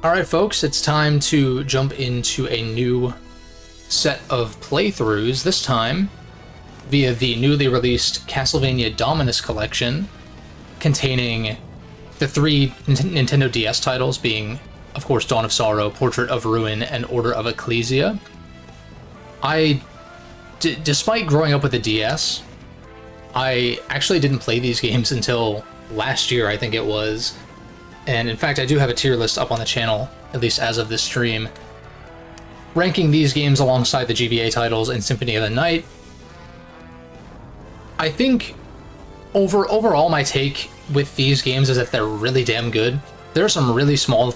Alright folks, it's time to jump into a new set of playthroughs, this time via the newly released Castlevania Dominus Collection, containing the three Nintendo DS titles being, of course, Dawn of Sorrow, Portrait of Ruin, and Order of Ecclesia. Despite growing up with the DS, I actually didn't play these games until last year, I think it was. And in fact, I do have a tier list up on the channel, at least as of this stream, ranking these games alongside the GBA titles and Symphony of the Night. I think overall my take with these games is that they're really damn good. There are some really small,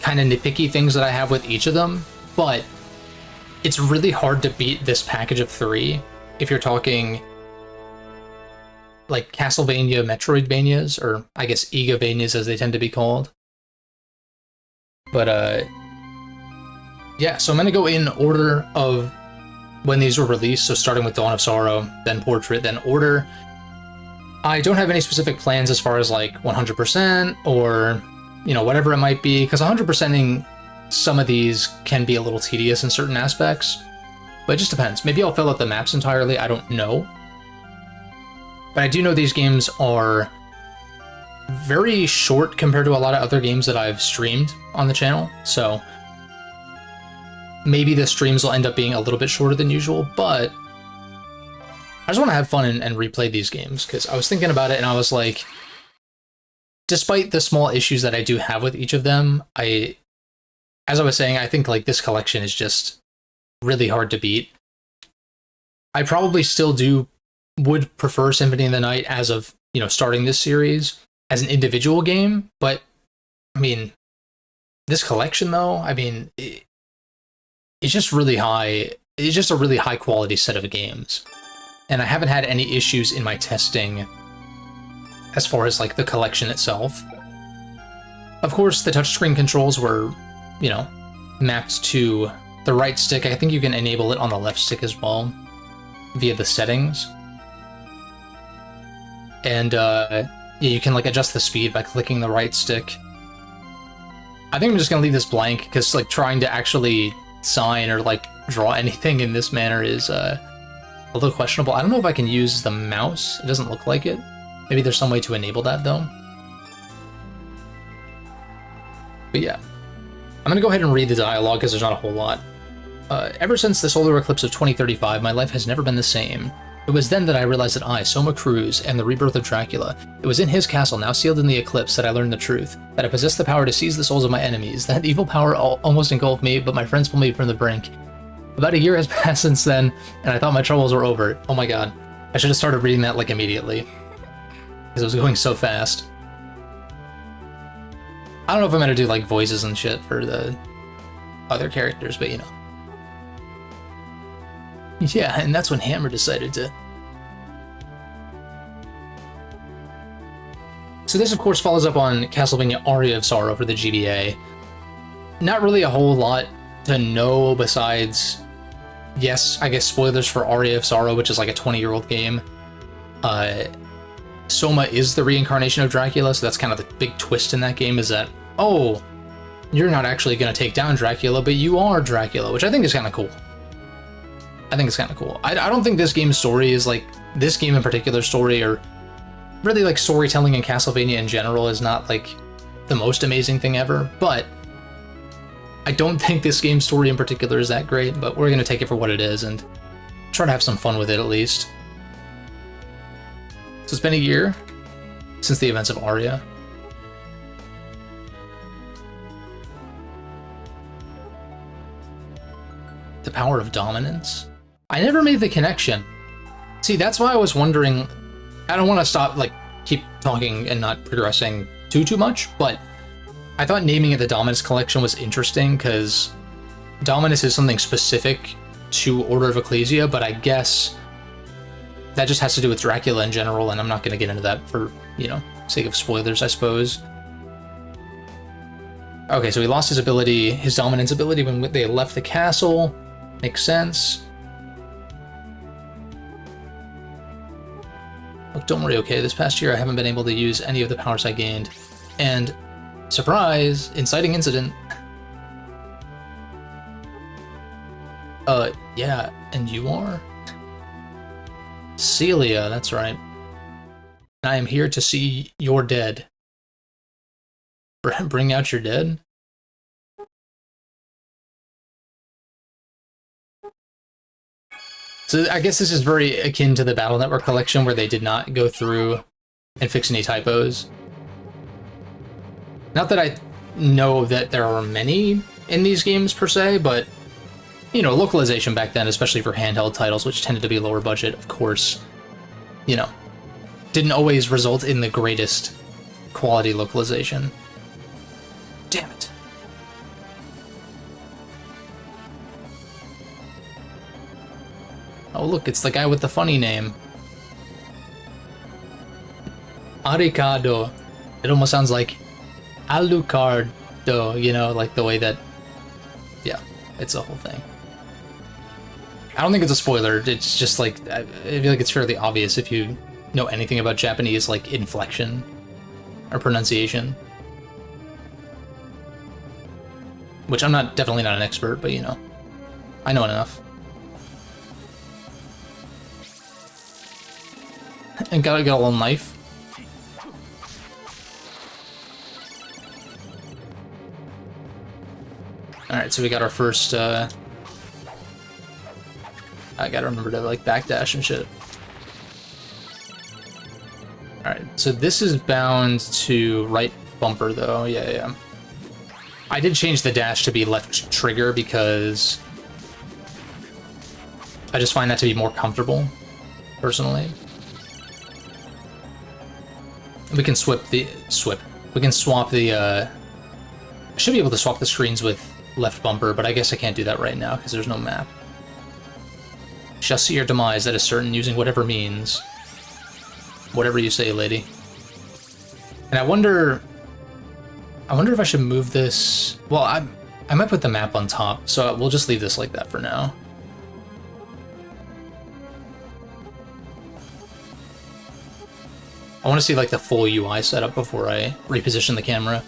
kind of nitpicky things that I have with each of them, but it's really hard to beat this package of three if you're talking like Castlevania Metroidvanias, or I guess Igavanias as they tend to be called. But yeah, so I'm gonna go in order of when these were released, so starting with Dawn of Sorrow, then Portrait, then Order. I don't have any specific plans as far as like 100% or, you know, whatever it might be, because 100%ing some of these can be a little tedious in certain aspects, but it just depends. Maybe I'll fill out the maps entirely, I don't know. But I do know these games are very short compared to a lot of other games that I've streamed on the channel, so maybe the streams will end up being a little bit shorter than usual, but I just want to have fun and replay these games, because I was thinking about it and I was like, despite the small issues that I do have with each of them, as I was saying, I think like this collection is just really hard to beat. I probably still would prefer Symphony of the Night as of, you know, starting this series as an individual game, but I mean, this collection though, I mean, it's just really high. It's just a really high quality set of games, and I haven't had any issues in my testing as far as like the collection itself. Of course, the touchscreen controls were, you know, mapped to the right stick. I think you can enable it on the left stick as well via the settings. And yeah, you can like adjust the speed by clicking the right stick. I think I'm just gonna leave this blank, because like trying to actually sign or like draw anything in this manner is a little questionable. I don't know if I can use the mouse. It doesn't look like it. Maybe there's some way to enable that though. But yeah, I'm gonna go ahead and read the dialogue because there's not a whole lot. Ever since the solar eclipse of 2035, my life has never been the same. It was then that I realized that I, Soma Cruz, am the rebirth of Dracula. It was in his castle, now sealed in the eclipse, that I learned the truth. That I possessed the power to seize the souls of my enemies. That evil power almost engulfed me, but my friends pulled me from the brink. About a year has passed since then, and I thought my troubles were over. Oh my god. I should have started reading that like immediately, because it was going so fast. I don't know if I'm gonna do like voices and shit for the other characters, but you know. Yeah, and that's when Hammer decided to... So this, of course, follows up on Castlevania Aria of Sorrow for the GBA. Not really a whole lot to know besides, yes, I guess spoilers for Aria of Sorrow, which is like a 20-year-old game. Soma is the reincarnation of Dracula, so that's kind of the big twist in that game, is that, oh, you're not actually going to take down Dracula, but you are Dracula, which I think is kind of cool. I think it's kind of cool. I don't think this game's story is like, this game in particular story, or really like storytelling in Castlevania in general, is not like the most amazing thing ever, but I don't think this game's story in particular is that great, but we're going to take it for what it is and try to have some fun with it at least. So it's been a year since the events of Aria. The power of dominance? I never made the connection. See, that's why I was wondering. I don't want to stop, like, keep talking and not progressing too much, but I thought naming it the Dominus Collection was interesting, because Dominus is something specific to Order of Ecclesia, but I guess that just has to do with Dracula in general, and I'm not going to get into that for, you know, sake of spoilers, I suppose. Okay, so he lost his ability, his dominance ability, when they left the castle. Makes sense. Look, don't worry, okay? This past year I haven't been able to use any of the powers I gained, and Surprise! Inciting incident. Yeah, and you are? Celia, that's right. I am here to see your dead. Bring out your dead? So I guess this is very akin to the Battle Network collection where they did not go through and fix any typos. Not that I know that there are many in these games per se, but, you know, localization back then, especially for handheld titles, which tended to be lower budget, of course, you know, didn't always result in the greatest quality localization. Damn it. Oh, look, it's the guy with the funny name. Aricado. It almost sounds like Alucardo, you know, like the way that... Yeah, it's a whole thing. I don't think it's a spoiler, it's just like, I feel like it's fairly obvious if you know anything about Japanese, like, inflection or pronunciation. Which I'm definitely not an expert, but you know, I know enough. And got a little knife. Alright, so we got our first, I gotta remember to, like, backdash and shit. Alright, so this is bound to right bumper, though. Yeah. I did change the dash to be left trigger because I just find that to be more comfortable, personally. We can we can swap the, I should be able to swap the screens with left bumper, but I guess I can't do that right now because there's no map. Shall see your demise, that is certain, using whatever means. Whatever you say, lady. And I wonder if I should move this... Well, I might put the map on top, so we'll just leave this like that for now. I want to see, like, the full UI setup before I reposition the camera.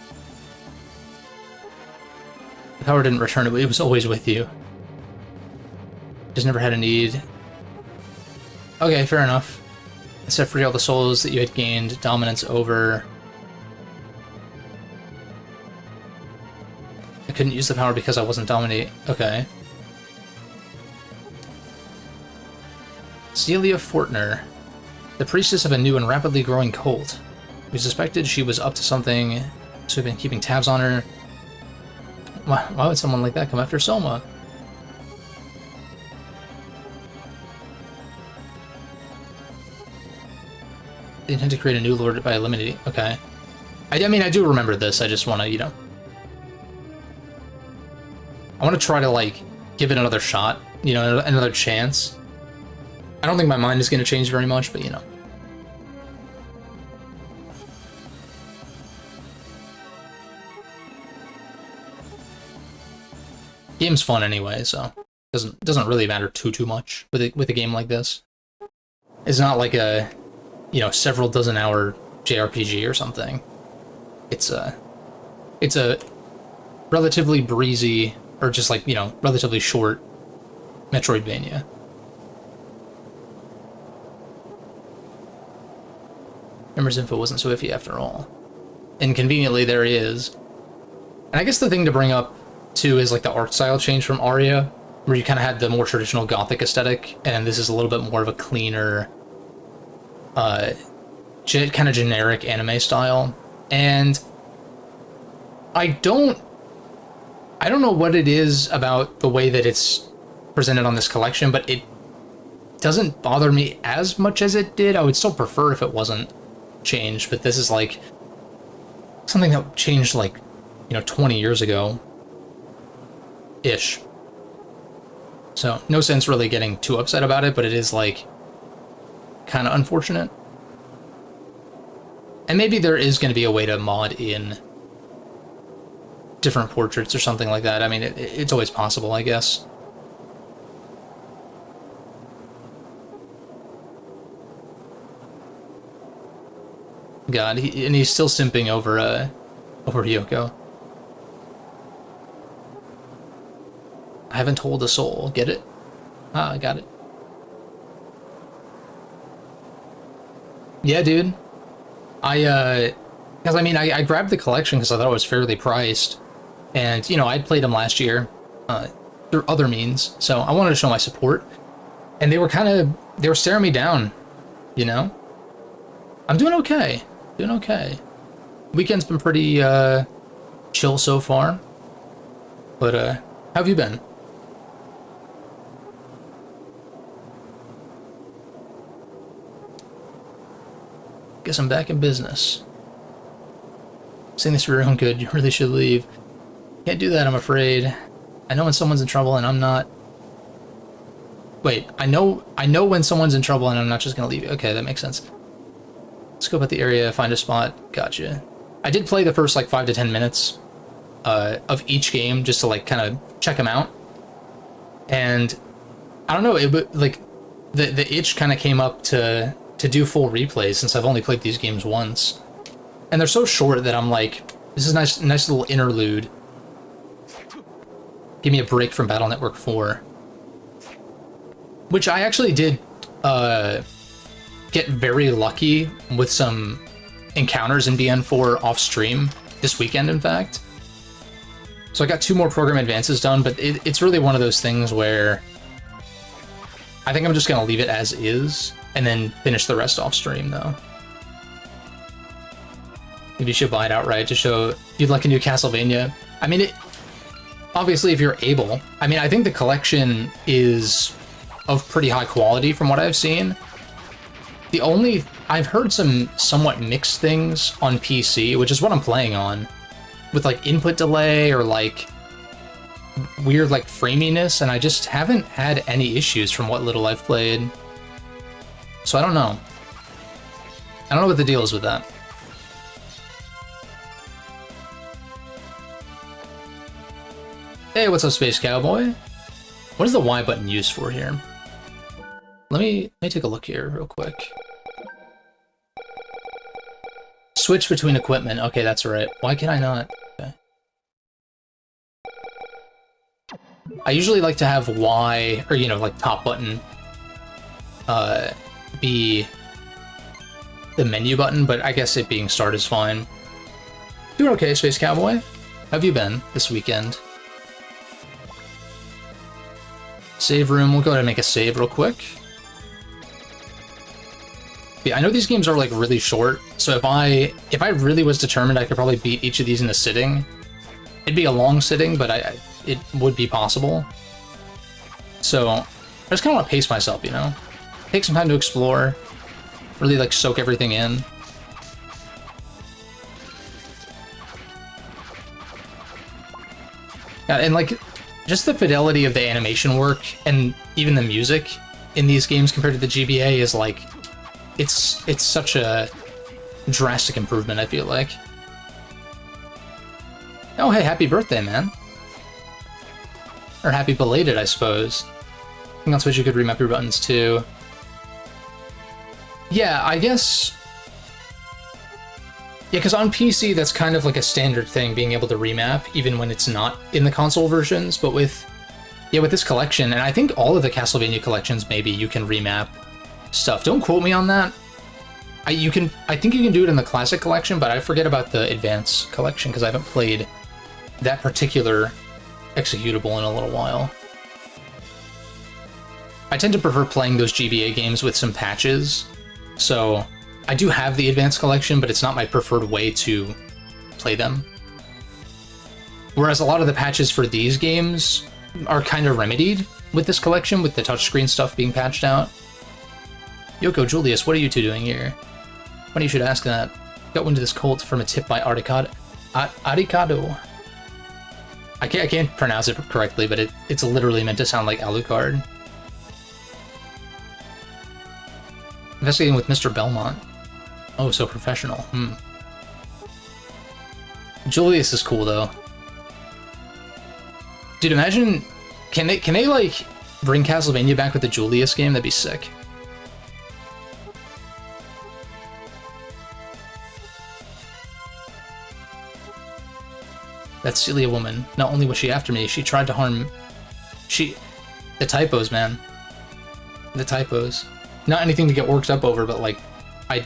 The power didn't return, it was always with you. Just never had a need. Okay, fair enough. Set free all the souls that you had gained dominance over. I couldn't use the power because I wasn't dominate. Okay. Celia Fortner, the priestess of a new and rapidly growing cult. We suspected she was up to something, so we've been keeping tabs on her. Why would someone like that come after Soma? They intend to create a new lord by eliminating... Okay. I mean, I do remember this, I just want to, you know... I want to try to, like, give it another shot, you know, another chance. I don't think my mind is going to change very much, but, you know. Game's fun anyway, so doesn't really matter too much with a game like this. It's not like a, you know, several dozen hour JRPG or something. It's a relatively breezy, or just like, you know, relatively short Metroidvania. Members info wasn't so iffy after all. And conveniently there he is. And I guess the thing to bring up too is like the art style change from Aria, where you kind of had the more traditional gothic aesthetic, and this is a little bit more of a cleaner, kind of generic anime style. And I don't know what it is about the way that it's presented on this collection, but it doesn't bother me as much as it did. I would still prefer if it wasn't changed, but this is like something that changed like, you know, 20 years ago. Ish. So, no sense really getting too upset about it, but it is, like, kind of unfortunate. And maybe there is going to be a way to mod in different portraits or something like that. I mean, it's always possible, I guess. God, and he's still simping over over Yoko. I haven't told a soul. Get it? Ah, I got it. Yeah, dude. Because I mean, I grabbed the collection because I thought it was fairly priced. And, you know, I'd played them last year through other means. So I wanted to show my support. And they were staring me down, you know? I'm doing okay. Doing okay. Weekend's been pretty chill so far. But how have you been? Guess I'm back in business. Saying this for your own good, you really should leave. Can't do that, I'm afraid. I know when someone's in trouble and I'm not... Wait, I know when someone's in trouble and I'm not just gonna leave. Okay, that makes sense. Scope out the area, find a spot. Gotcha. I did play the first like 5 to 10 minutes of each game just to like kind of check them out. And I don't know, it like the itch kind of came up to do full replays since I've only played these games once. And they're so short that I'm like, this is a nice little interlude. Give me a break from Battle Network 4. Which I actually did get very lucky with some encounters in BN4 off stream this weekend, in fact. So I got 2 more program advances done, but it's really one of those things where I think I'm just gonna leave it as is and then finish the rest off stream, though. Maybe you should buy it outright to show you'd like a new Castlevania. I mean, obviously, if you're able. I mean, I think the collection is of pretty high quality from what I've seen. I've heard some somewhat mixed things on PC, which is what I'm playing on, with like input delay or like weird like framiness, and I just haven't had any issues from what little I've played. So I don't know. I don't know what the deal is with that. Hey, what's up, Space Cowboy? What is the Y button used for here? Let me take a look here real quick. Switch between equipment. Okay, that's right. Why can I not? Okay. I usually like to have Y, or, you know, like top button, be the menu button, but I guess it being start is fine. Doing okay, Space Cowboy. How have you been this weekend? Save room. We'll go ahead and make a save real quick. Yeah, I know these games are like really short, so if I really was determined, I could probably beat each of these in a sitting. It'd be a long sitting, but it would be possible. So I just kind of want to pace myself, you know? Take some time to explore, really like soak everything in. Yeah, and like just the fidelity of the animation work and even the music in these games compared to the GBA is like, it's such a drastic improvement, I feel like. Oh, hey, happy birthday, man. Or happy belated, I suppose. I think on Switch you could remap your buttons too. Yeah, I guess... Yeah, because on PC that's kind of like a standard thing, being able to remap, even when it's not in the console versions, but with this collection, and I think all of the Castlevania collections, maybe, you can remap stuff. Don't quote me on that. I think you can do it in the Classic Collection, but I forget about the Advance Collection, because I haven't played that particular executable in a little while. I tend to prefer playing those GBA games with some patches, so I do have the Advanced Collection, but it's not my preferred way to play them. Whereas a lot of the patches for these games are kind of remedied with this collection, with the touchscreen stuff being patched out. Yoko, Julius, what are you two doing here? Funny you should ask that. Got into this cult from a tip by Aricado. Aricado. I can't pronounce it correctly, but it's literally meant to sound like Alucard. Investigating with Mr. Belmont. Oh, so professional. Julius is cool, though. Dude, imagine... Can they like, bring Castlevania back with the Julius game? That'd be sick. That Celia woman. Not only was she after me, she tried to harm... The typos, man. The typos. Not anything to get worked up over, but like, I'm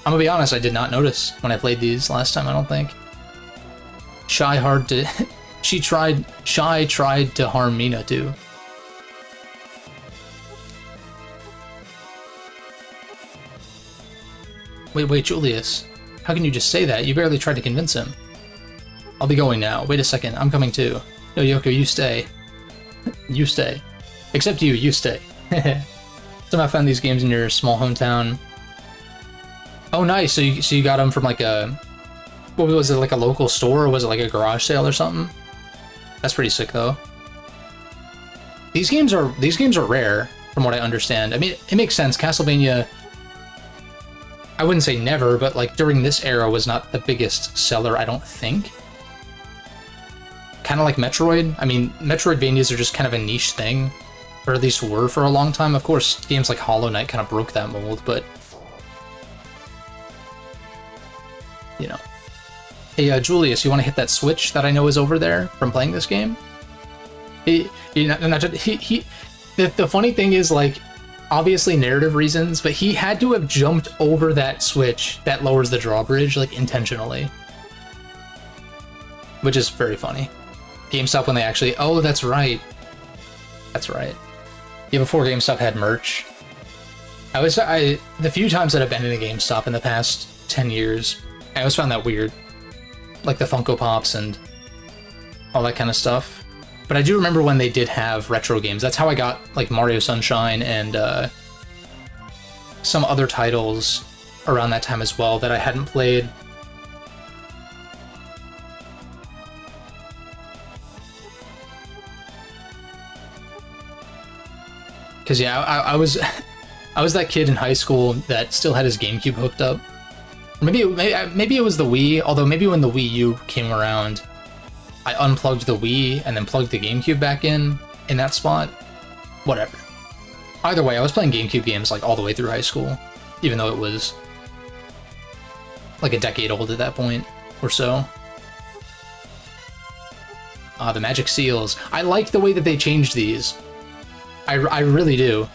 gonna be honest, I did not notice when I played these last time, I don't think. Shy tried to harm Mina too. Wait, Julius. How can you just say that? You barely tried to convince him. I'll be going now. Wait a second, I'm coming too. No, Yoko, you stay. You stay. Except you stay. Somehow found these games in your small hometown. Oh, nice. So you got them from like a... What was it, like a local store, or was it like a garage sale or something? That's pretty sick, though. These games are rare, from what I understand. I mean, it makes sense. Castlevania, I wouldn't say never, but like during this era was not the biggest seller, I don't think. Kind of like Metroid. I mean, Metroidvanias are just kind of a niche thing, or at least were for a long time. Of course, games like Hollow Knight kind of broke that mold, but you know. Hey, Julius, you want to hit that switch that I know is over there from playing this game? The funny thing is, like, obviously narrative reasons, but he had to have jumped over that switch that lowers the drawbridge, like, intentionally. Which is very funny. GameStop when they actually... Oh, that's right. That's right. Yeah, before GameStop had merch. The few times that I've been in a GameStop in the past 10 years, I always found that weird. Like the Funko Pops and all that kind of stuff. But I do remember when they did have retro games. That's how I got like Mario Sunshine and some other titles around that time as well that I hadn't played. Because yeah, I was that kid in high school that still had his GameCube hooked up. Maybe it was the Wii, although maybe when the Wii U came around, I unplugged the Wii and then plugged the GameCube back in that spot. Whatever. Either way, I was playing GameCube games like all the way through high school, even though it was like a decade old at that point or so. The magic seals. I like the way that they changed these. I really do.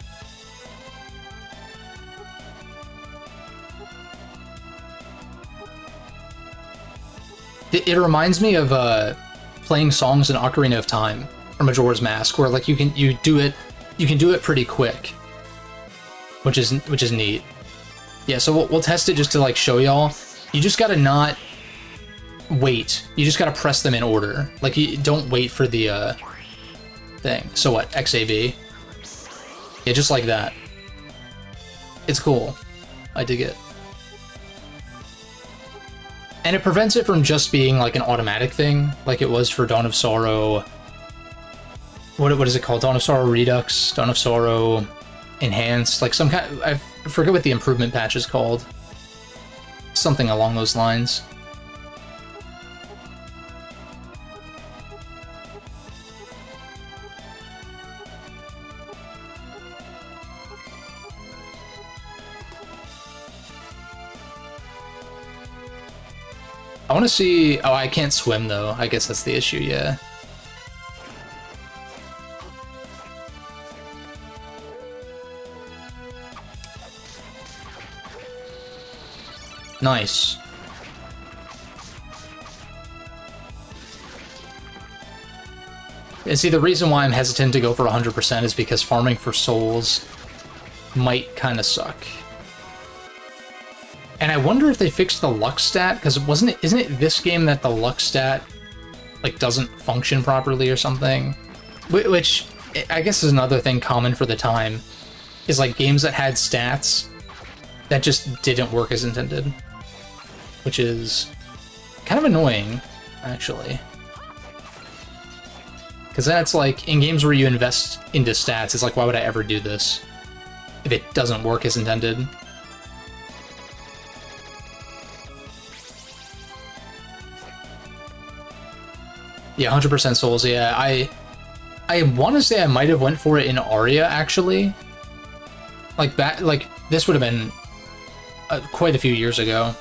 It reminds me of playing songs in Ocarina of Time or Majora's Mask, where like you can do it pretty quick, which is neat. Yeah, so we'll test it just to like show y'all. You just gotta not wait. You just gotta press them in order. Like you don't wait for the thing. So what? XAV. Yeah, just like that. It's cool. I dig it. And it prevents it from just being like an automatic thing, like it was for Dawn of Sorrow. What is it called? Dawn of Sorrow Redux, Dawn of Sorrow Enhanced, like some kind. I forget what the improvement patch is called. Something along those lines. I want to see... Oh, I can't swim, though. I guess that's the issue, yeah. Nice. And see, the reason why I'm hesitant to go for 100% is because farming for souls might kind of suck. And I wonder if they fixed the luck stat, because isn't it this game that the luck stat like doesn't function properly or something? Which I guess is another thing common for the time, is like games that had stats that just didn't work as intended, which is kind of annoying, actually. Because that's like, in games where you invest into stats, it's like, why would I ever do this if it doesn't work as intended? Yeah, 100% souls, yeah. I want to say I might have went for it in Aria, actually. Like, this would have been quite a few years ago.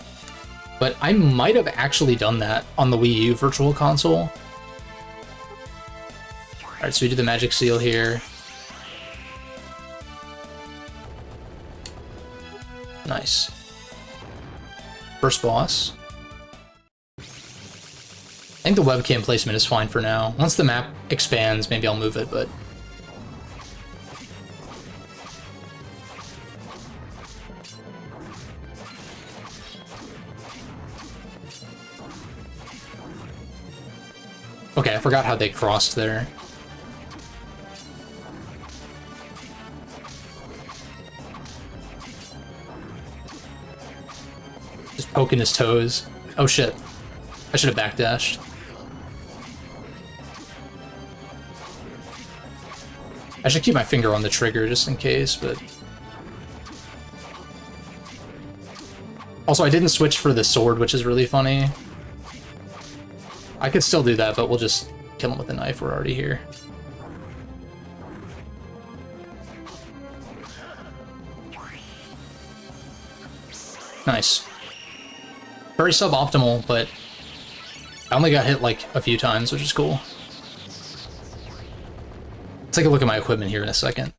but I might have actually done that on the Wii U Virtual Console. Alright, so we do the magic seal here. Nice. First boss. I think the webcam placement is fine for now. Once the map expands, maybe I'll move it, but... Okay, I forgot how they crossed there. Just poking his toes. Oh shit. I should have backdashed. I should keep my finger on the trigger just in case, but... Also, I didn't switch for the sword, which is really funny. I could still do that, but we'll just kill him with a knife. We're already here. Nice. Very suboptimal, but I only got hit like a few times, which is cool. Let's take a look at my equipment here in a second.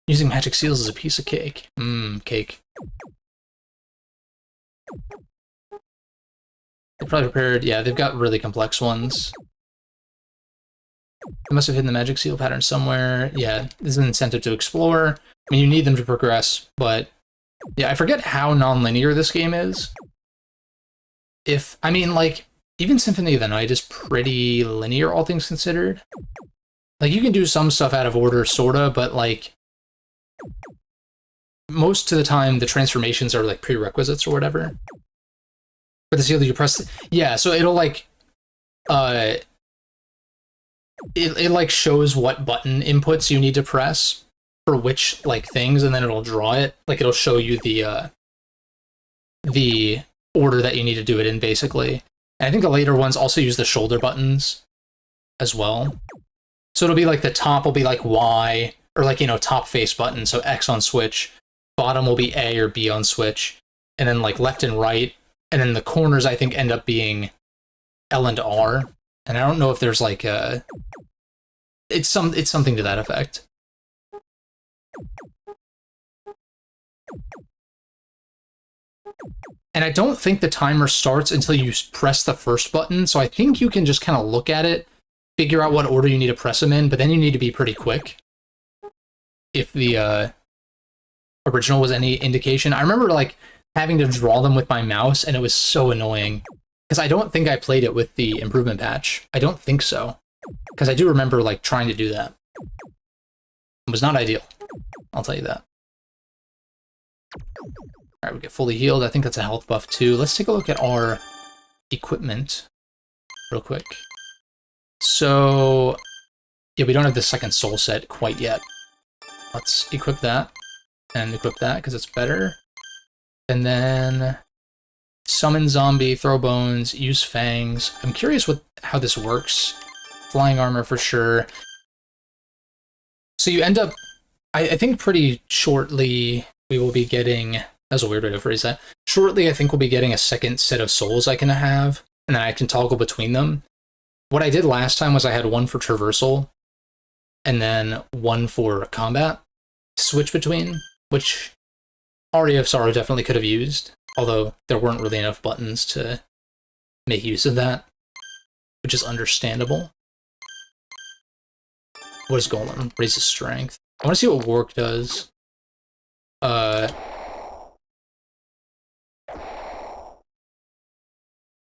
Using magic seals is a piece of cake. Cake. They probably prepared, yeah, they've got really complex ones. They must have hidden the magic seal pattern somewhere. Yeah, this is an incentive to explore. I mean, you need them to progress, but yeah, I forget how non-linear this game is. I mean, like, even Symphony of the Night is pretty linear, all things considered. Like, you can do some stuff out of order, sorta, but, like, most of the time, the transformations are, like, prerequisites or whatever. For the seal that you press... Yeah, so it'll, like... It like, shows what button inputs you need to press for which, like, things, and then it'll draw it. Like, it'll show you the order that you need to do it in, basically. And I think the later ones also use the shoulder buttons as well. So it'll be like the top will be like Y, or like, you know, top face button, so X on Switch. Bottom will be A or B on Switch. And then like left and right. And then the corners, I think, end up being L and R. And I don't know if there's like a... It's something to that effect. And I don't think the timer starts until you press the first button, so I think you can just kind of look at it, figure out what order you need to press them in, but then you need to be pretty quick. If the original was any indication. I remember, like, having to draw them with my mouse, and it was so annoying. Because I don't think I played it with the improvement patch. I don't think so. Because I do remember, like, trying to do that. It was not ideal. I'll tell you that. Alright, we get fully healed. I think that's a health buff, too. Let's take a look at our equipment real quick. So, yeah, we don't have the second soul set quite yet. Let's equip that and equip that, because it's better. And then summon zombie, throw bones, use fangs. I'm curious how this works. Flying armor for sure. So you end up, I think pretty shortly we will be getting... That's a weird way to phrase that. Shortly, I think we'll be getting a second set of souls I can have, and then I can toggle between them. What I did last time was I had one for traversal, and then one for combat to switch between, which Aria of Sorrow definitely could have used, although there weren't really enough buttons to make use of that, which is understandable. What is Golem? Raises strength. I want to see what Warg does.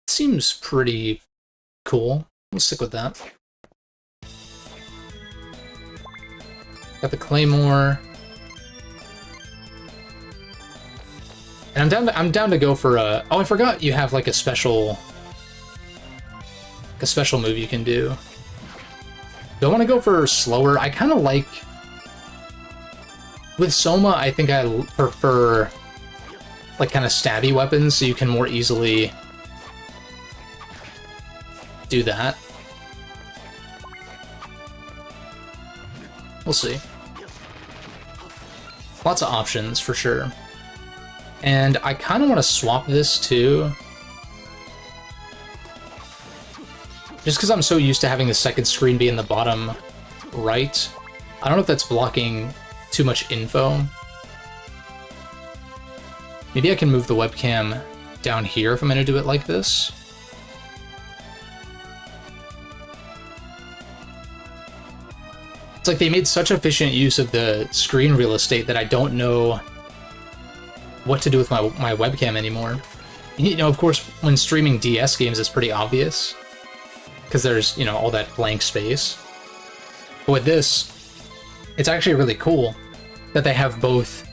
Seems pretty cool. Let's stick with that. Got the Claymore. And I'm down to go for a... Oh, I forgot you have like a special move you can do. Do I want to go for slower? I kind of like... With Soma, I think I prefer like kind of stabby weapons, so you can more easily do that. We'll see. Lots of options, for sure. And I kind of want to swap this too. Just because I'm so used to having the second screen be in the bottom right. I don't know if that's blocking too much info. Maybe I can move the webcam down here if I'm going to do it like this. It's like they made such efficient use of the screen real estate that I don't know what to do with my webcam anymore. You know, of course, when streaming DS games, it's pretty obvious, because there's, you know, all that blank space. But with this, it's actually really cool that they have both,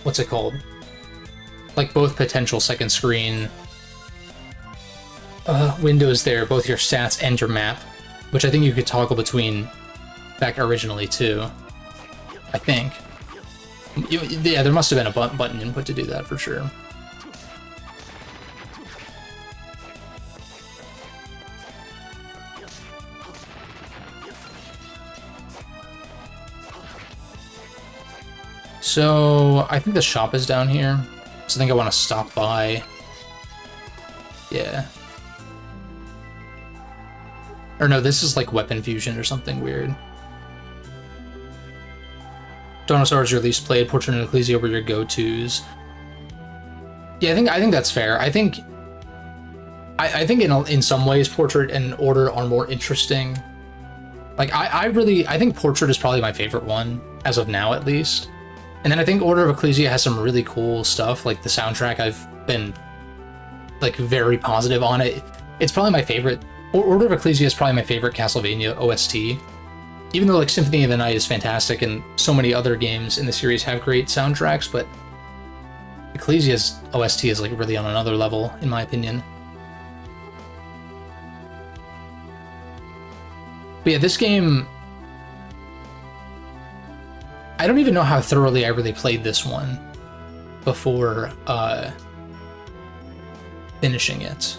what's it called? Like both potential second screen windows there, both your stats and your map, which I think you could toggle between back originally too. I think. Yeah, there must have been a button input to do that for sure. So, I think the shop is down here, so I think I want to stop by. Yeah. Or no, this is like weapon fusion or something weird. Donosaur's your least played, Portrait and Ecclesia were your go-tos. Yeah, I think that's fair. I think in some ways Portrait and Order are more interesting. Like I think Portrait is probably my favorite one as of now, at least. And then I think Order of Ecclesia has some really cool stuff. Like the soundtrack, I've been like very positive on it. It's probably my favorite. Order of Ecclesia is probably my favorite Castlevania OST. Even though like Symphony of the Night is fantastic and so many other games in the series have great soundtracks, but Ecclesia's OST is like really on another level, in my opinion. But yeah, this game, I don't even know how thoroughly I really played this one before finishing it.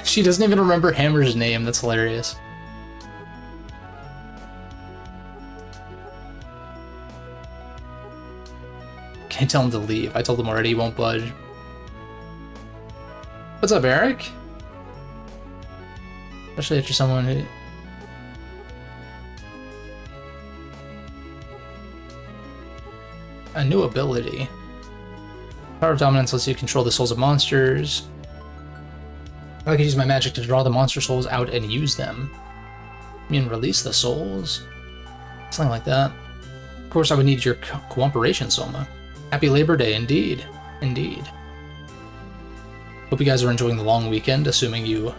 She doesn't even remember Hammer's name. That's hilarious. Can't tell him to leave. I told him already he won't budge. What's up, Eric? Especially if you're someone who... A new ability. Power of Dominance lets you control the souls of monsters. I can use my magic to draw the monster souls out and use them. I mean, release the souls? Something like that. Of course, I would need your cooperation, Soma. Happy Labor Day, indeed. Indeed. Hope you guys are enjoying the long weekend, assuming you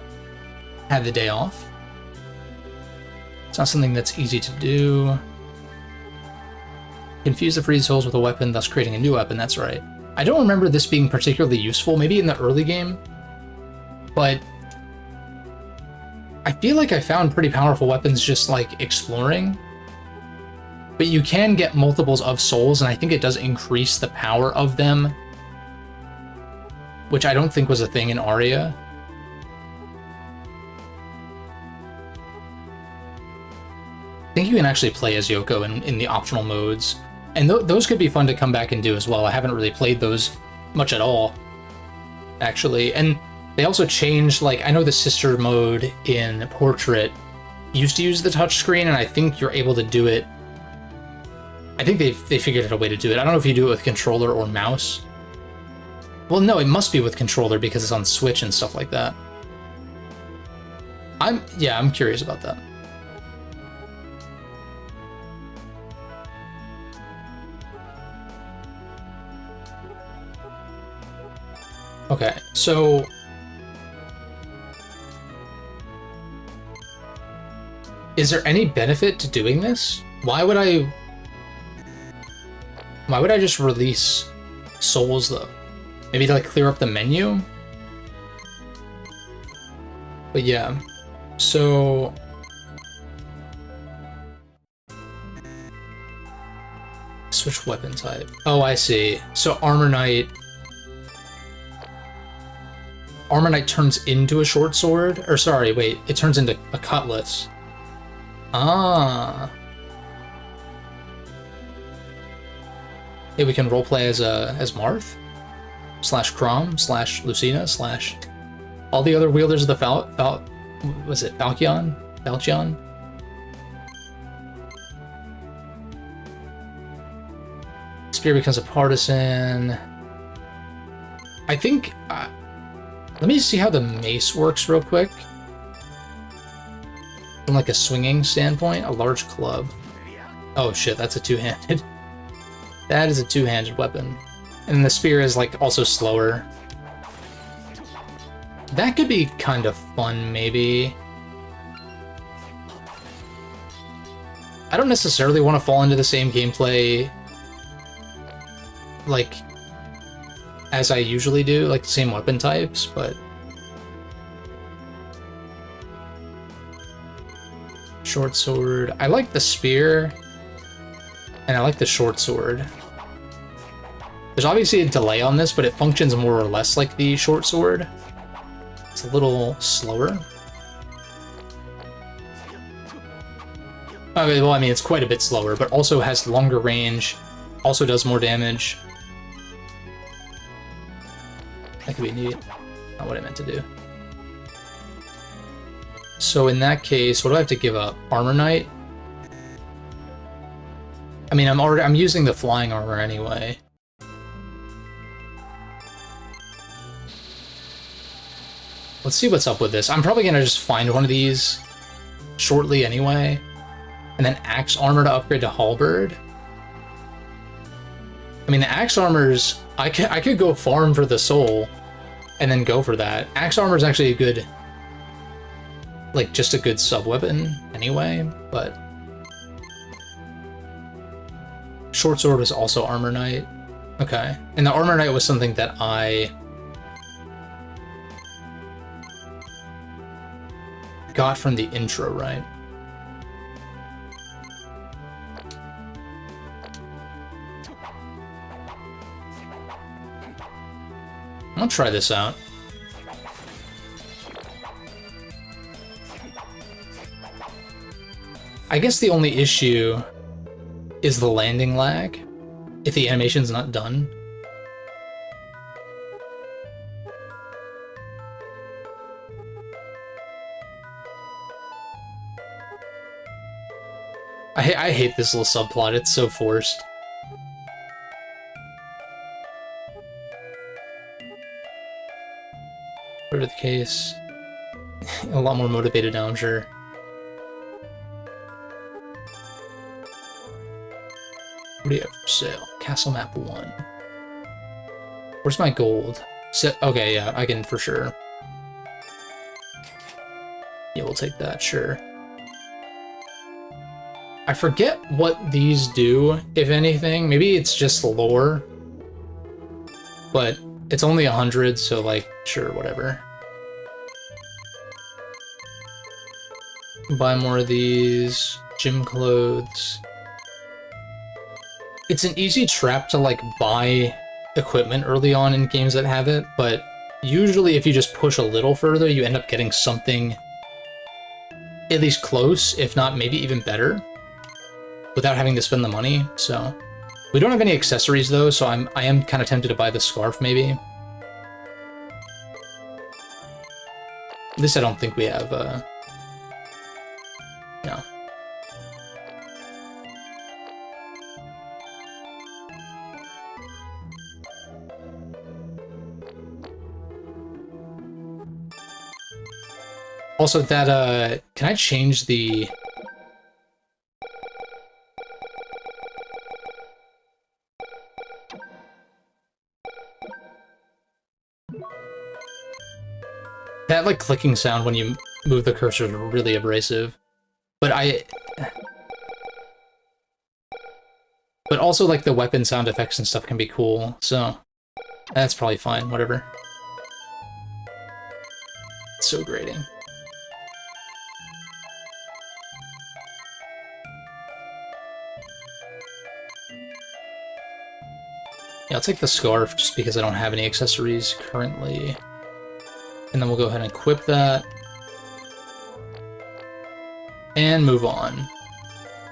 had the day off. It's not something that's easy to do. Confuse the freed souls with a weapon, thus creating a new weapon, that's right. I don't remember this being particularly useful, maybe in the early game, but I feel like I found pretty powerful weapons just like exploring. But you can get multiples of souls, and I think it does increase the power of them, which I don't think was a thing in Aria. I think you can actually play as Yoko in the optional modes, and those could be fun to come back and do as well. I haven't really played those much at all, actually. And they also changed, like, I know the sister mode in Portrait used to use the touchscreen, and I think you're able to do it. I think they figured out a way to do it. I don't know if you do it with controller or mouse. Well, no, it must be with controller because it's on Switch and stuff like that. I'm curious about that. Okay, so is there any benefit to doing this? Why would I just release souls though? Maybe to like clear up the menu? But yeah, so switch weapon type. Oh, I see. So Armor Knight Armor Knight turns into a short sword, or sorry, wait, it turns into a cutlass. Ah. Hey, we can roleplay as Marth, / Crom, / Lucina, / all the other wielders of the was it Falchion? Falchion? Spear becomes a partisan. I think, let me see how the mace works real quick. From like a swinging standpoint, a large club. Oh shit, that's a two-handed. That is a two-handed weapon. And the spear is like also slower. That could be kind of fun, maybe. I don't necessarily want to fall into the same gameplay like as I usually do, like the same weapon types, but short sword. I like the spear and I like the short sword. There's obviously a delay on this, but it functions more or less like the short sword. It's a little slower. Okay, well, I mean, it's quite a bit slower, but also has longer range, also does more damage. That could be neat. Not what I meant to do. So in that case, what do I have to give up? Armor Knight? I mean, I'm using the flying armor anyway. Let's see what's up with this. I'm probably gonna just find one of these shortly anyway. And then axe armor to upgrade to halberd. I mean, the axe armors, I could go farm for the soul and then go for that. Axe armor is actually a good, like, just a good sub-weapon anyway, but short sword was also Armor Knight. Okay. And the Armor Knight was something that I got from the intro, right? I'll try this out. I guess the only issue is the landing lag, if the animation's not done. I hate this little subplot, it's so forced. Whatever the case, a lot more motivated now, I'm sure. What do you have for sale? Castle Map 1. Where's my gold? Okay, yeah, I can for sure. Yeah, we'll take that, sure. I forget what these do, if anything. Maybe it's just lore. But it's only 100, so, like, sure, whatever. Buy more of these. Gym clothes. It's an easy trap to, like, buy equipment early on in games that have it, but usually if you just push a little further, you end up getting something at least close, if not maybe even better, without having to spend the money. So we don't have any accessories though, so I am kind of tempted to buy the scarf maybe. At least I don't think we have no. Also, that, can I change the... That, like, clicking sound when you move the cursor is really abrasive. But But also, like, the weapon sound effects and stuff can be cool, so... That's probably fine, whatever. It's so grating. Yeah, I'll take the scarf just because I don't have any accessories currently. And then we'll go ahead and equip that. And move on.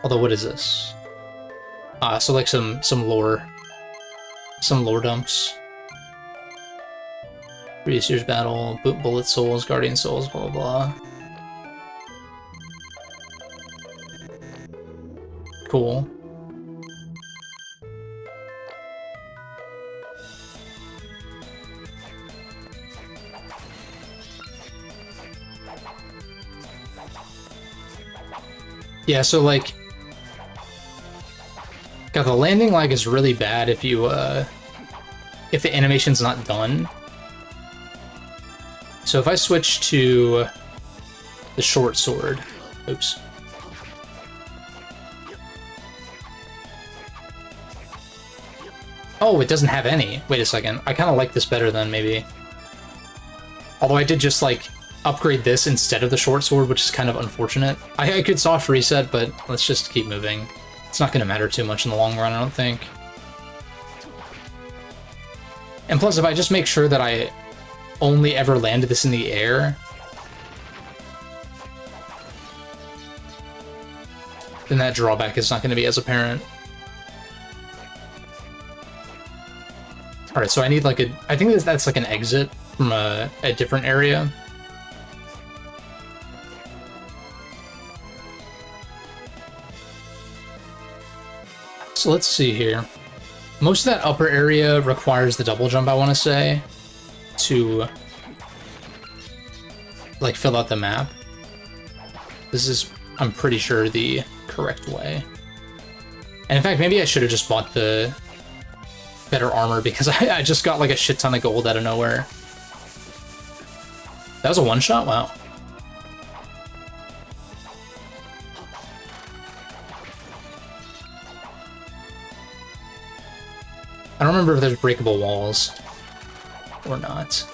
Although, what is this? So like some lore. Some lore dumps. Previous year's battle, bullet souls, guardian souls, blah blah blah. Cool. Yeah, so like, God, the landing lag is really bad if you, if the animation's not done. So if I switch to the short sword, oops. Oh, it doesn't have any. Wait a second. I kind of like this better than maybe. Although I did just like upgrade this instead of the short sword, which is kind of unfortunate. I could soft reset, but let's just keep moving. It's not going to matter too much in the long run, I don't think. And plus, if I just make sure that I only ever landed this in the air, then that drawback is not going to be as apparent. Alright, so I need like a... I think that's like an exit from a different area. So let's see here. Most of that upper area requires the double jump, I want to say, to like fill out the map. This is, I'm pretty sure, the correct way. And in fact, maybe I should have just bought the better armor because I just got like a shit ton of gold out of nowhere. That was a one-shot? Wow. I don't remember if there's breakable walls or not.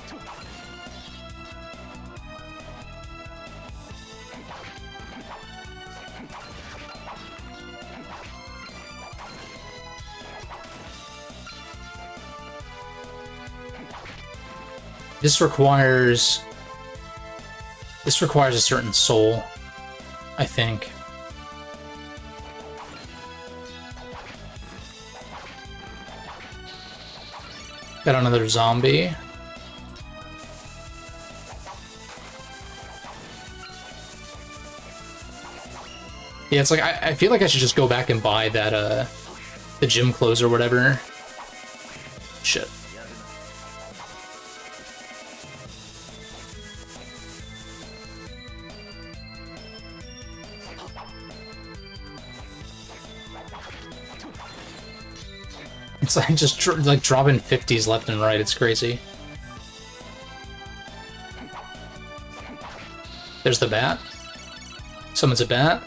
This requires a certain soul, I think. Got another zombie. Yeah, it's like, I feel like I should just go back and buy that, the gym clothes or whatever. Shit. It's like just like dropping 50s left and right. It's crazy. There's the bat. Summons a bat.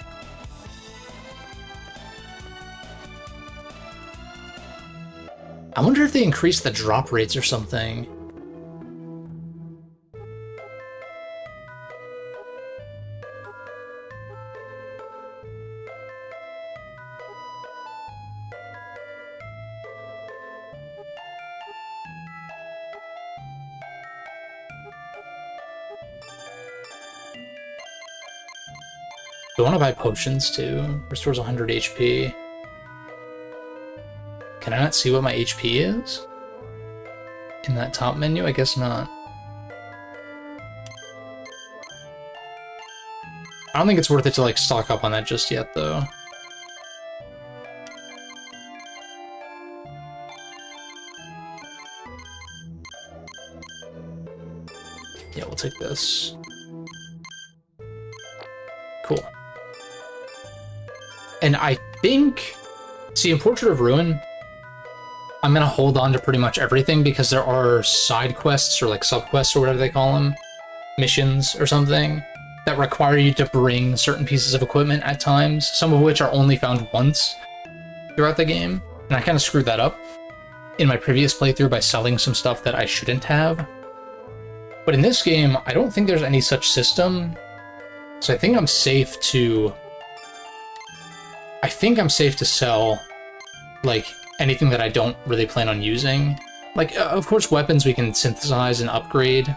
I wonder if they increased the drop rates or something. Do I want to buy potions too? Restores 100 HP. Can I not see what my HP is? In that top menu? I guess not. I don't think it's worth it to like stock up on that just yet though. Yeah, we'll take this. Cool. And I think, see, in Portrait of Ruin, I'm gonna hold on to pretty much everything because there are side quests or like sub-quests or whatever they call them, missions or something, that require you to bring certain pieces of equipment at times, some of which are only found once throughout the game. And I kind of screwed that up in my previous playthrough by selling some stuff that I shouldn't have. But in this game, I don't think there's any such system, so I think I'm safe to sell, like, anything that I don't really plan on using. Like, of course, weapons we can synthesize and upgrade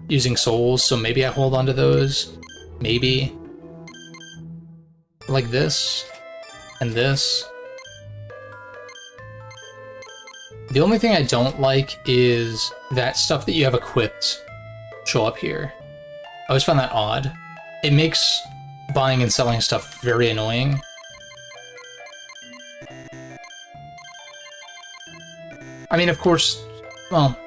using souls, so maybe I hold on to those. Maybe. Like this. And this. The only thing I don't like is that stuff that you have equipped show up here. I always found that odd. It makes buying and selling stuff very annoying. I mean, of course, well,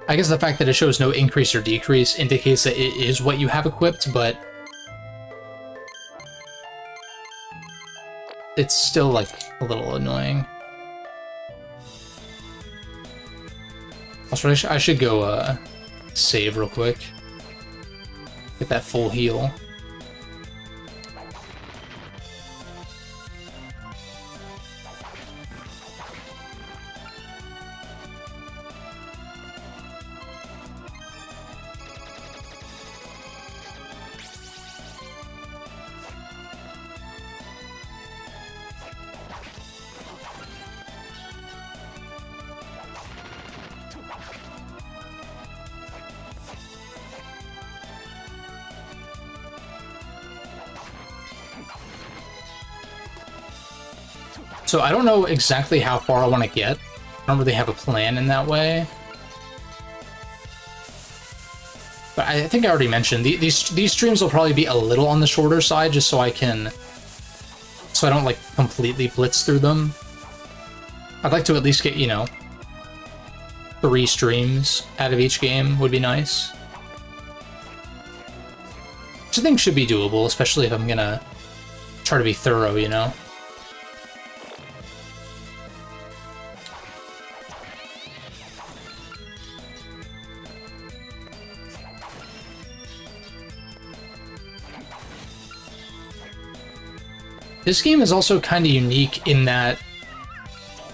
I guess the fact that it shows no increase or decrease indicates that it is what you have equipped, but it's still, like, a little annoying. Also, I should go, save real quick. Get that full heal. So I don't know exactly how far I want to get. I don't really have a plan in that way. But I think I already mentioned, these streams will probably be a little on the shorter side, just so I don't, like, completely blitz through them. I'd like to at least get, you know, 3 streams out of each game would be nice. Which I think should be doable, especially if I'm gonna try to be thorough, you know? This game is also kind of unique in that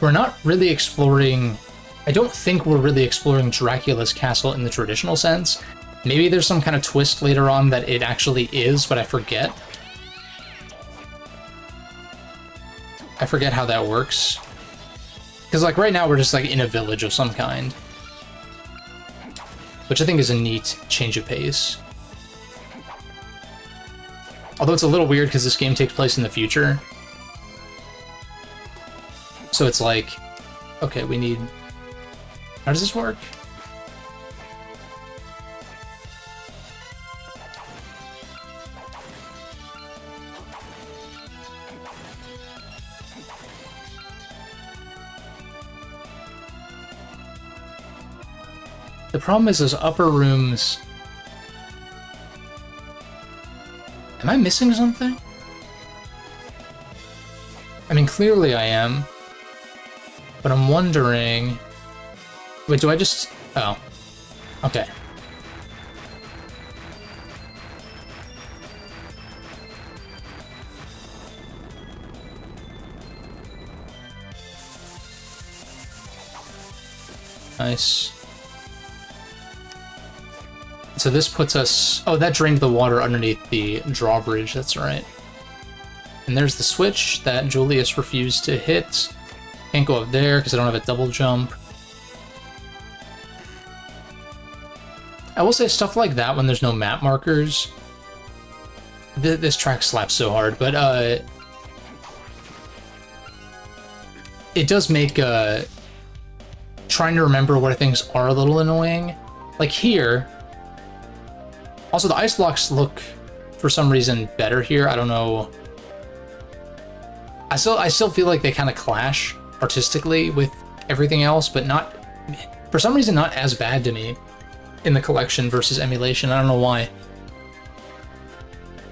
we're not really exploring... I don't think we're really exploring Dracula's castle in the traditional sense. Maybe there's some kind of twist later on that it actually is, but I forget. I forget how that works. Because, like, right now we're just, like, in a village of some kind. Which I think is a neat change of pace. Although it's a little weird because this game takes place in the future. So it's like, okay, we need... How does this work? The problem is those upper rooms... Am I missing something? I mean, clearly I am. But I'm wondering... Wait, do I just... Oh. Okay. Nice. So this puts us... Oh, that drained the water underneath the drawbridge, that's right. And there's the switch that Julius refused to hit. Can't go up there because I don't have a double jump. I will say stuff like that when there's no map markers. This track slaps so hard, but it does make trying to remember where things are a little annoying. Like here... Also, the ice blocks look, for some reason, better here. I don't know. I still feel like they kind of clash artistically with everything else, but not, for some reason, not as bad to me in the collection versus emulation. I don't know why.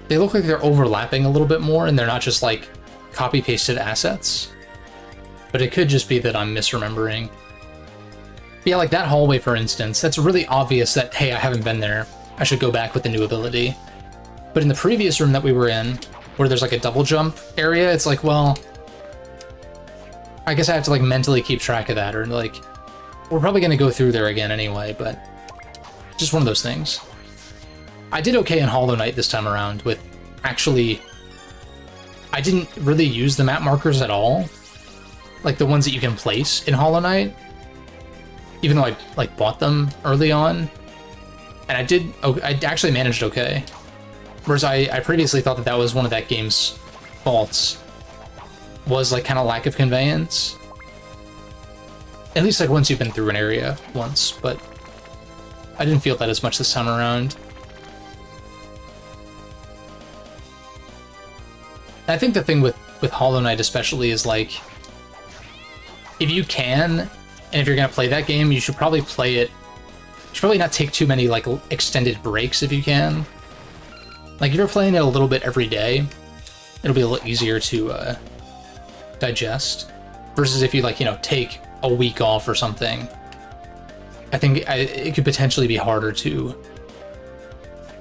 They look like they're overlapping a little bit more, and they're not just like copy-pasted assets. But it could just be that I'm misremembering. But yeah, like that hallway, for instance, that's really obvious that, hey, I haven't been there. I should go back with the new ability. But in the previous room that we were in, where there's like a double jump area, it's like, well, I guess I have to like mentally keep track of that, or like, we're probably gonna go through there again anyway, but just one of those things. I did okay in Hollow Knight this time around with actually, I didn't really use the map markers at all. Like the ones that you can place in Hollow Knight. even though I like bought them early on, and I actually managed okay. Whereas I previously thought that that was one of that game's faults, was like kind of lack of conveyance. At least like once you've been through an area once, but I didn't feel that as much this time around. I think the thing with Hollow Knight especially is like, if you can, and if you're gonna play that game, you should probably play it. You should probably not take too many like extended breaks if you can. Like if you're playing it a little bit every day, it'll be a little easier to digest. Versus if you like, you know, take a week off or something, I think it could potentially be harder to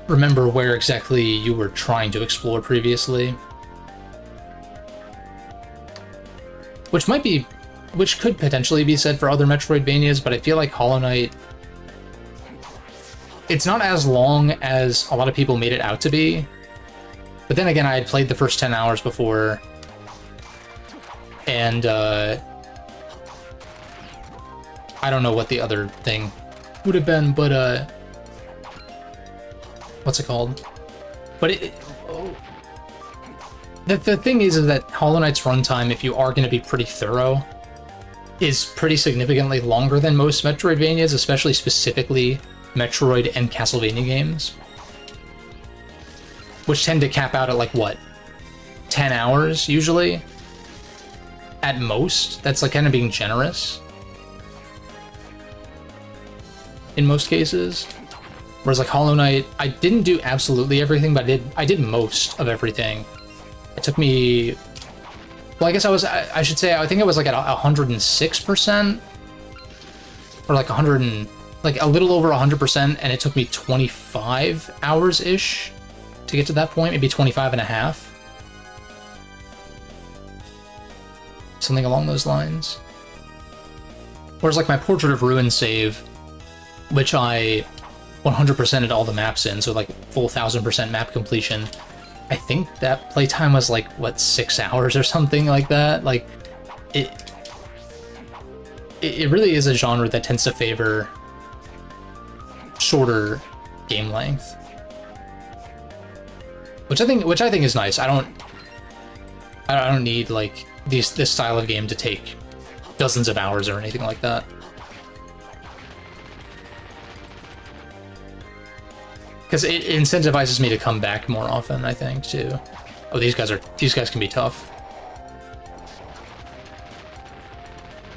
remember where exactly you were trying to explore previously. Which could potentially be said for other Metroidvanias, but I feel like Hollow Knight, it's not as long as a lot of people made it out to be. But then again, I had played the first 10 hours before, and I don't know what the other thing would have been, but what's it called? But the thing is that Hollow Knight's runtime, if you are going to be pretty thorough, is pretty significantly longer than most Metroidvanias, especially specifically Metroid and Castlevania games, which tend to cap out at like what, 10 hours usually at most. That's like kind of being generous in most cases. Whereas like Hollow Knight, I didn't do absolutely everything, but I did most of everything. It took me, well, I guess I should say, I think I was like at 106%, or like 100 and, like a little over 100%, and it took me 25 hours-ish to get to that point, maybe 25 and a half. Something along those lines. Whereas like my Portrait of Ruin save, which I 100%ed all the maps in, so like full 1000% map completion, I think that playtime was like, what, 6 hours or something like that? Like, it really is a genre that tends to favor shorter game length, which I think is nice. I don't need like this style of game to take dozens of hours or anything like that. Because it incentivizes me to come back more often, I think, too. Oh, these guys can be tough.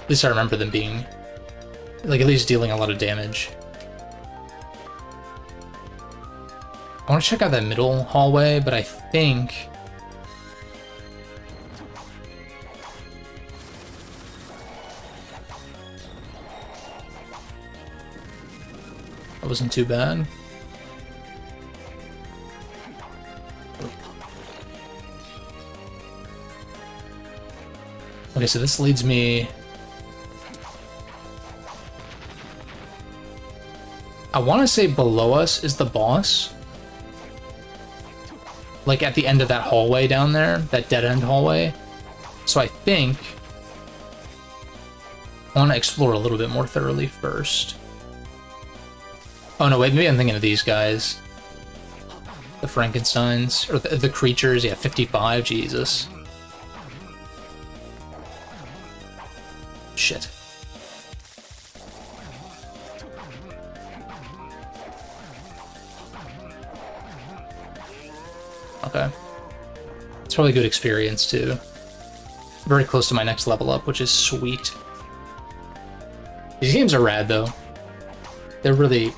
At least I remember them being, like, at least dealing a lot of damage. I want to check out that middle hallway, but I think that wasn't too bad. Okay, so this leads me... I want to say below us is the boss. Like at the end of that hallway down there, that dead-end hallway. So I think I want to explore a little bit more thoroughly first. Oh no, wait, maybe I'm thinking of these guys. The Frankensteins, or the creatures, yeah, 55, Jesus. Shit. Okay. It's probably a good experience, too. Very close to my next level up, which is sweet. These games are rad, though. They're really,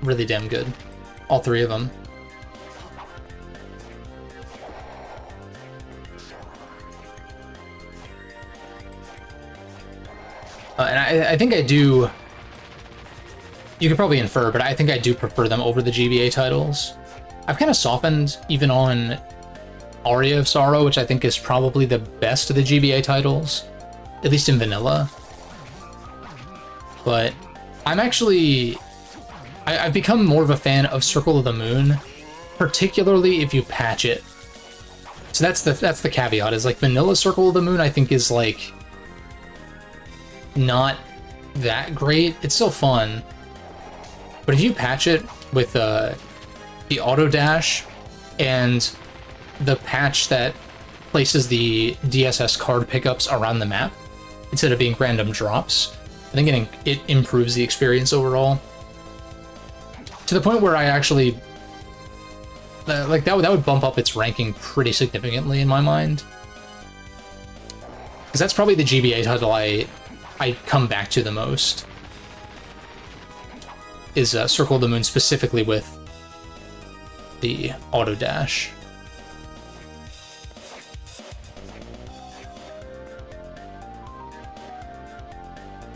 really damn good. All three of them. And I think I do... You could probably infer, but I think I do prefer them over the GBA titles. I've kind of softened even on Aria of Sorrow, which I think is probably the best of the GBA titles, at least in vanilla. But I'm actually... I've become more of a fan of Circle of the Moon, particularly if you patch it. So that's the caveat, is like vanilla Circle of the Moon I think is like not that great. It's still fun. But if you patch it with the auto dash and the patch that places the DSS card pickups around the map instead of being random drops, I think it improves the experience overall. To the point where I actually like that would bump up its ranking pretty significantly in my mind. Because that's probably the GBA title I come back to the most. Is Circle of the Moon, specifically with the auto dash.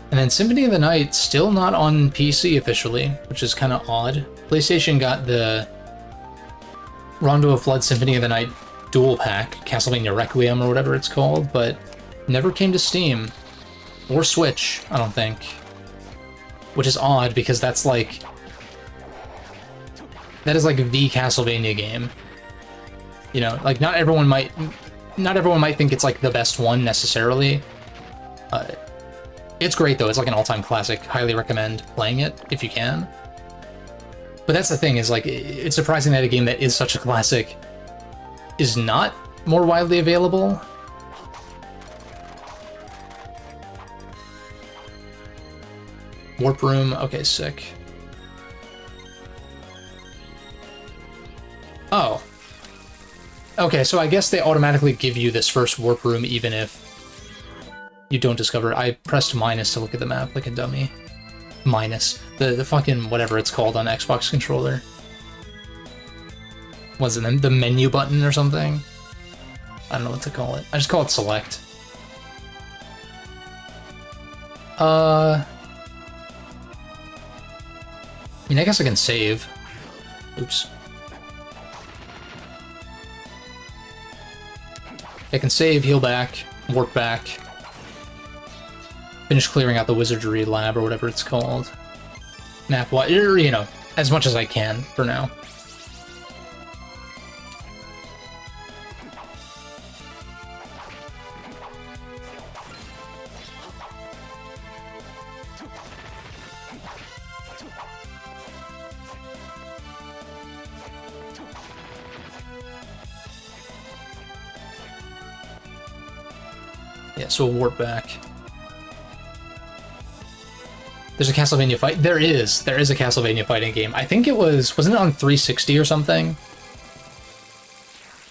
And then Symphony of the Night, still not on PC officially, which is kind of odd. PlayStation got the Rondo of Blood Symphony of the Night dual pack, Castlevania Requiem or whatever it's called, but never came to Steam. Or Switch, I don't think. Which is odd, because that's like... that is like the Castlevania game. You know, like not everyone might think it's like the best one necessarily. It's great though, it's like an all-time classic. Highly recommend playing it if you can. But that's the thing, is like, it's surprising that a game that is such a classic is not more widely available. Warp Room, okay, sick. Oh. Okay, so I guess they automatically give you this first Warp Room even if you don't discover it. I pressed minus to look at the map like a dummy. Minus. The fucking whatever it's called on Xbox controller. Was it the menu button or something? I don't know what to call it. I just call it select. I mean, I guess I can save. Oops. I can save, heal back, warp back. Finish clearing out the wizardry lab or whatever it's called. Map what, you know, as much as I can for now. Yeah, so we'll warp back. There's a Castlevania fight? There is a Castlevania fighting game. I think it wasn't it on 360 or something?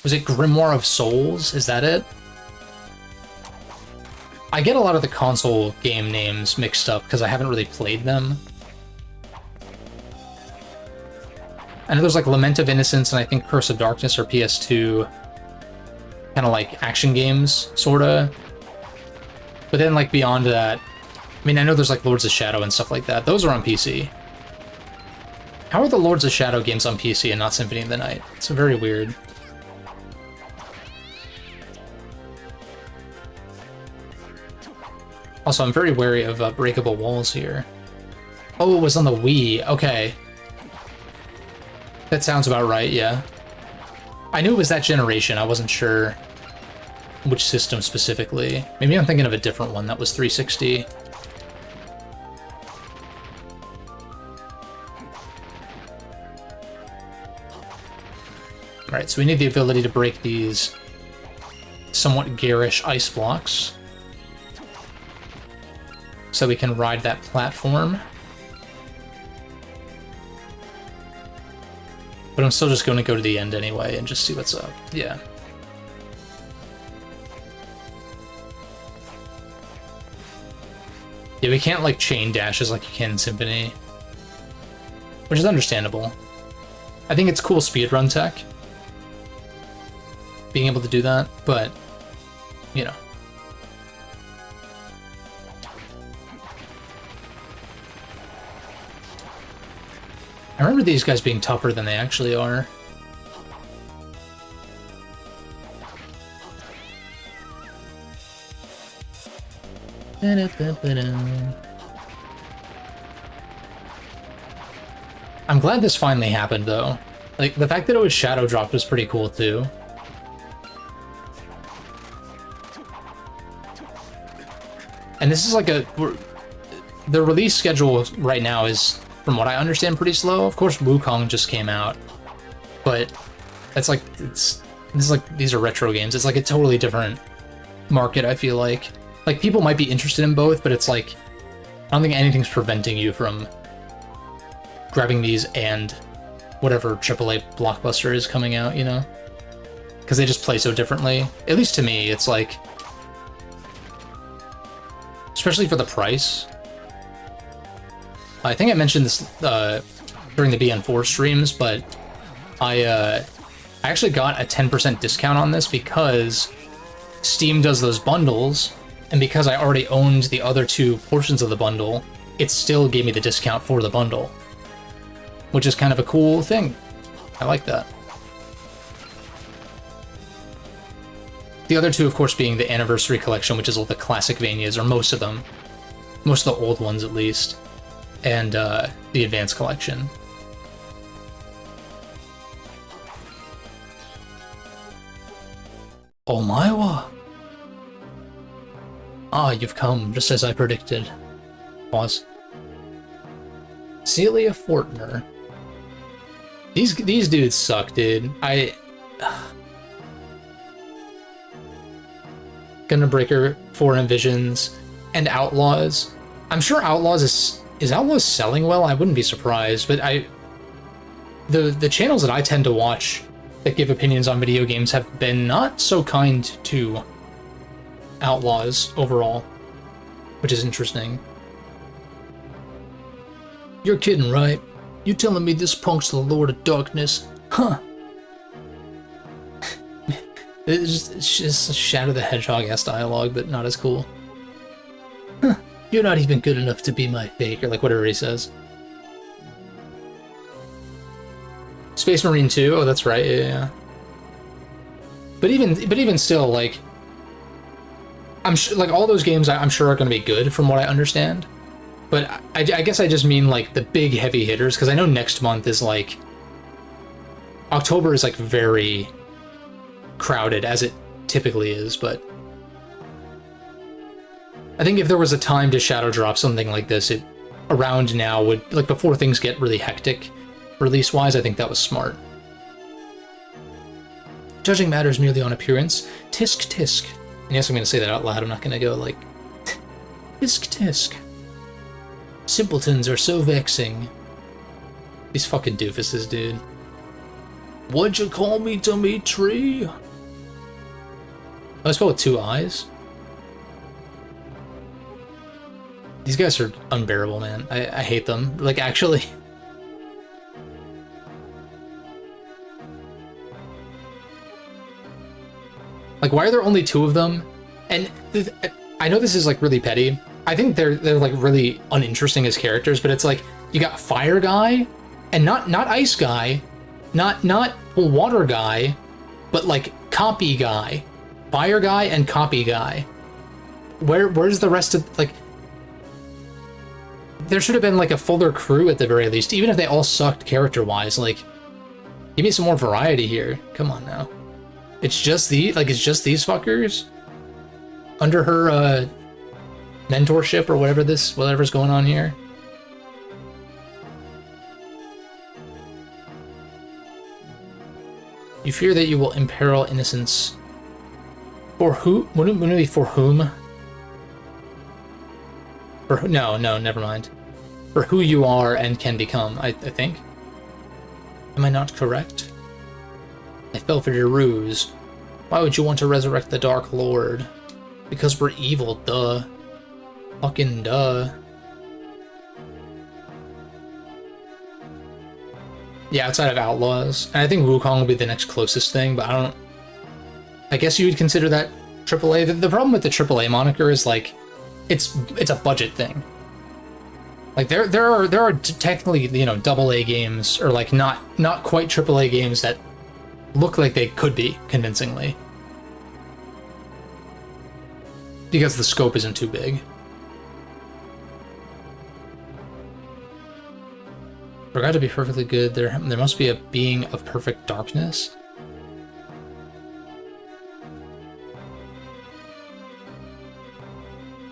Was it Grimoire of Souls? Is that it? I get a lot of the console game names mixed up because I haven't really played them. I know there's like Lament of Innocence and I think Curse of Darkness or PS2. Kind of like action games, sorta. But then like beyond that, I mean, I know there's like Lords of Shadow and stuff like that. Those are on PC. How are the Lords of Shadow games on PC and not Symphony of the Night? It's very weird. Also, I'm very wary of breakable walls here. Oh, it was on the Wii. Okay. That sounds about right, yeah. I knew it was that generation. I wasn't sure which system specifically. Maybe I'm thinking of a different one that was 360. Alright, so we need the ability to break these somewhat garish ice blocks so we can ride that platform. But I'm still just going to go to the end anyway and just see what's up. Yeah. Yeah, we can't like chain dashes like you can in Symphony, which is understandable. I think it's cool speedrun tech, being able to do that, but, you know. I remember these guys being tougher than they actually are. I'm glad this finally happened, though. Like, the fact that it was shadow dropped was pretty cool, too. And this is like the release schedule right now is, from what I understand, pretty slow. Of course, Wukong just came out, but it's like these are retro games. It's like a totally different market. I feel like people might be interested in both, but it's like I don't think anything's preventing you from grabbing these and whatever AAA blockbuster is coming out, you know? Because they just play so differently. At least to me, it's like, especially for the price. I think I mentioned this during the BN4 streams, but I actually got a 10% discount on this because Steam does those bundles, and because I already owned the other two portions of the bundle, it still gave me the discount for the bundle, which is kind of a cool thing. I like that. The other two, of course, being the Anniversary Collection, which is all the classic Vanias, or most of them. Most of the old ones, at least. And the Advanced Collection. Omaiwa! Ah, you've come, just as I predicted. Pause. Celia Fortner. These dudes suck, dude. Gunbreaker, Foreign Visions, and Outlaws. I'm sure Outlaws is Outlaws selling well? I wouldn't be surprised, but the channels that I tend to watch that give opinions on video games have been not so kind to Outlaws overall, which is interesting. You're kidding, right? You telling me this punk's the Lord of Darkness? Huh. It's just Shadow the Hedgehog-ass dialogue, but not as cool. Huh. You're not even good enough to be my fake, or like whatever he says. Space Marine 2? Oh, that's right, yeah. But even still, like, I'm sure, like, all those games I'm sure are going to be good from what I understand. But I guess I just mean, like, the big heavy hitters, because I know next month is, like, October is, like, very crowded, as it typically is, but I think if there was a time to shadow drop something like this, it around now would, like, before things get really hectic release-wise, I think that was smart. Judging matters merely on appearance. Tisk tisk. And yes, I'm going to say that out loud. I'm not going to go like, tisk tisk. Simpletons are so vexing. These fucking doofuses, dude. What'd you call me, Dimitri? Oh, I spelled with 2 eyes? These guys are unbearable, man. I hate them. Like, actually. Like, why are there only 2 of them? And I know this is, like, really petty. I think they're like, really uninteresting as characters, but it's like, you got Fire Guy, and not Ice Guy, not Water Guy, but, like, Copy Guy. Fire Guy and Copy Guy. Where's the rest of, like... There should have been, like, a fuller crew at the very least, even if they all sucked character-wise. Like, give me some more variety here. Come on now. It's just these fuckers? Under her, mentorship or whatever's going on here? You fear that you will imperil innocence. For who? Wouldn't it be for whom? No, never mind. For who you are and can become, I think. Am I not correct? I fell for your ruse. Why would you want to resurrect the Dark Lord? Because we're evil, duh. Fucking duh. Yeah, outside of Outlaws. And I think Wukong will be the next closest thing, but I guess you would consider that AAA. The problem with the AAA moniker is, like, it's a budget thing. Like, there are technically, you know, AA games, or, like, not quite AAA games that look like they could be, convincingly. Because the scope isn't too big. For God to be perfectly good, there must be a being of perfect darkness.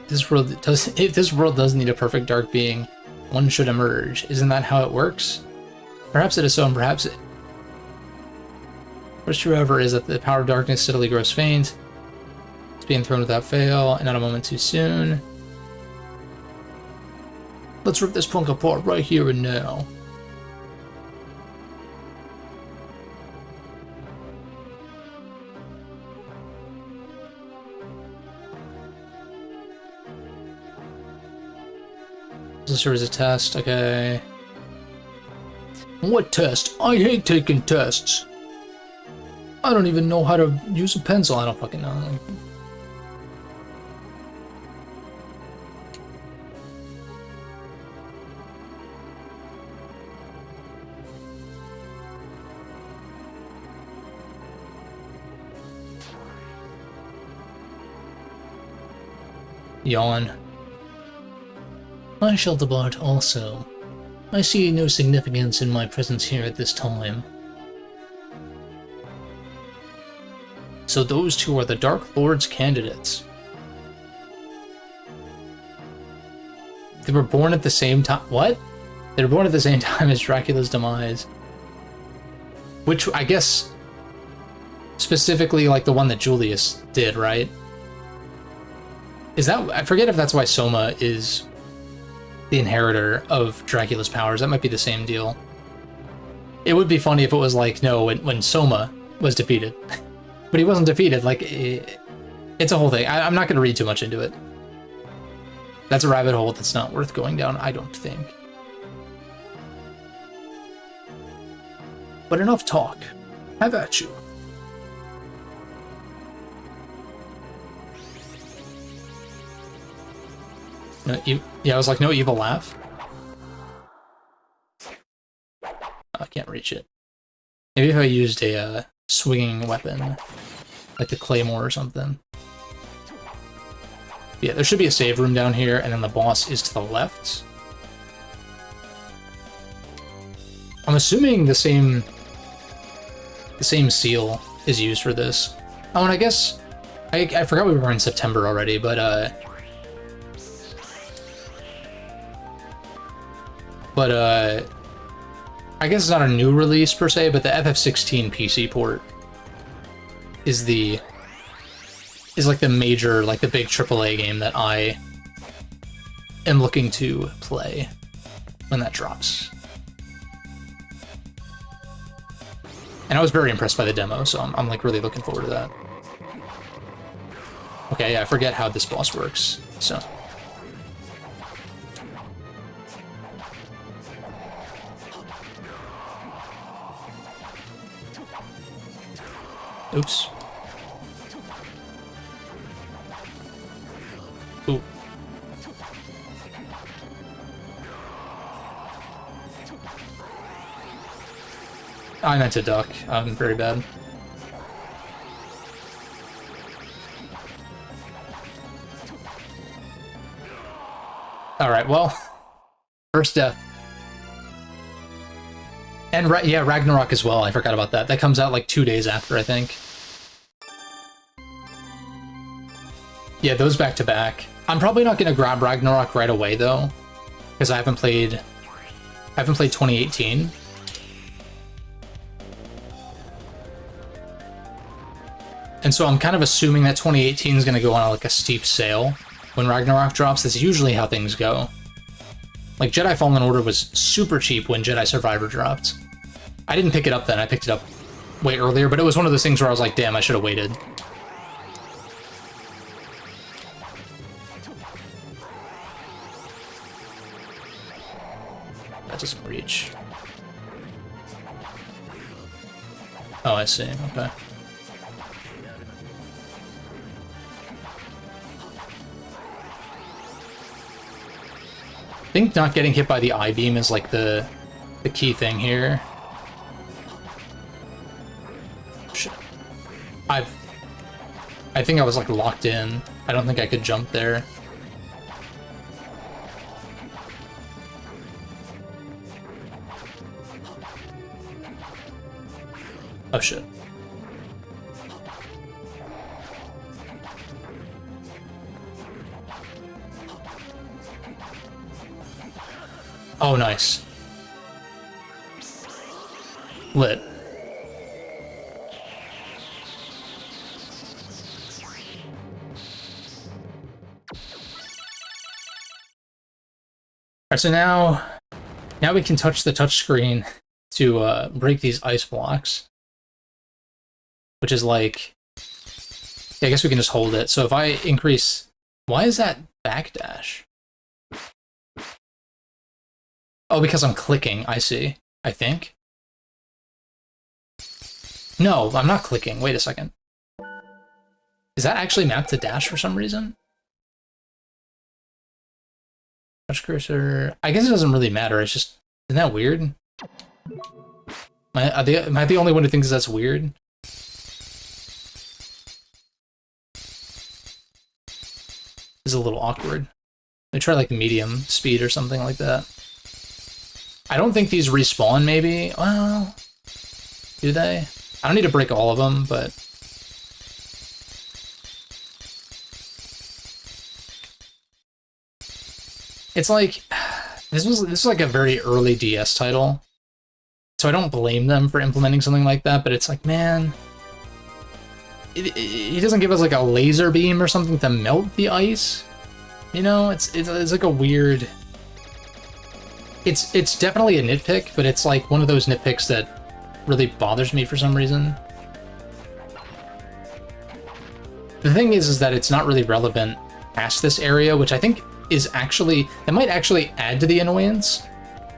If this world does need a perfect dark being, one should emerge. Isn't that how it works? Perhaps it is so, and perhaps it... What's true, however, is that the power of darkness steadily grows faint. It's being thrown without fail, and not a moment too soon. Let's rip this punk apart right here and now. This serves as a test, okay. What test? I hate taking tests. I don't even know how to use a pencil. I don't fucking know. Yawn. I shall depart also. I see no significance in my presence here at this time. So those two are the Dark Lord's candidates. They were born at the same time. What? They were born at the same time as Dracula's demise. Which, I guess, specifically like the one that Julius did, right? Is that... I forget if that's why Soma is the inheritor of Dracula's powers. That might be the same deal. It would be funny if it was like, no, when Soma was defeated. But he wasn't defeated. Like, it's a whole thing. I'm not going to read too much into it. That's a rabbit hole that's not worth going down, I don't think. But enough talk. Have at you. No, yeah, I was like, no evil laugh. Oh, I can't reach it. Maybe if I used a swinging weapon, like the claymore or something. Yeah, there should be a save room down here, and then the boss is to the left. I'm assuming the same seal is used for this. Oh, and I guess I forgot we were in September already, but I guess it's not a new release per se, but the FF16 PC port is like the major, like the big AAA game that I am looking to play when that drops. And I was very impressed by the demo, so I'm like really looking forward to that. Okay, yeah, I forget how this boss works, so. Oops. Ooh. I meant to duck. I'm very bad. Alright, well. First death. And yeah, Ragnarok as well. I forgot about that. That comes out like 2 days after, I think. Yeah, those back to back. I'm probably not gonna grab Ragnarok right away though, because I haven't played 2018. And so I'm kind of assuming that 2018 is gonna go on like a steep sale when Ragnarok drops. That's usually how things go. Like Jedi Fallen Order was super cheap when Jedi Survivor dropped. I didn't pick it up then, I picked it up way earlier, but it was one of those things where I was like, damn, I should have waited. That doesn't reach. Oh, I see, okay. I think not getting hit by the I-beam is like the key thing here. Shit. I think I was like locked in. I don't think I could jump there. Oh shit. Oh, nice. Lit. Alright, so now we can touch the touchscreen to break these ice blocks. Which is like... Yeah, I guess we can just hold it. So if I increase... Why is that backdash? Oh, because I'm clicking, I see. I think. No, I'm not clicking. Wait a second. Is that actually mapped to dash for some reason? Touch cursor... I guess it doesn't really matter, it's just... Isn't that weird? Am I the only one who thinks that's weird? This is a little awkward. They try like medium speed or something like that. I don't think these respawn, maybe. Well, do they? I don't need to break all of them, but... It's like... This is like a very early DS title. So I don't blame them for implementing something like that, but it's like, man... He doesn't give us like a laser beam or something to melt the ice. You know, it's like a weird... It's definitely a nitpick, but it's like one of those nitpicks that really bothers me for some reason. The thing is that it's not really relevant past this area, which I think is actually... That might actually add to the annoyance.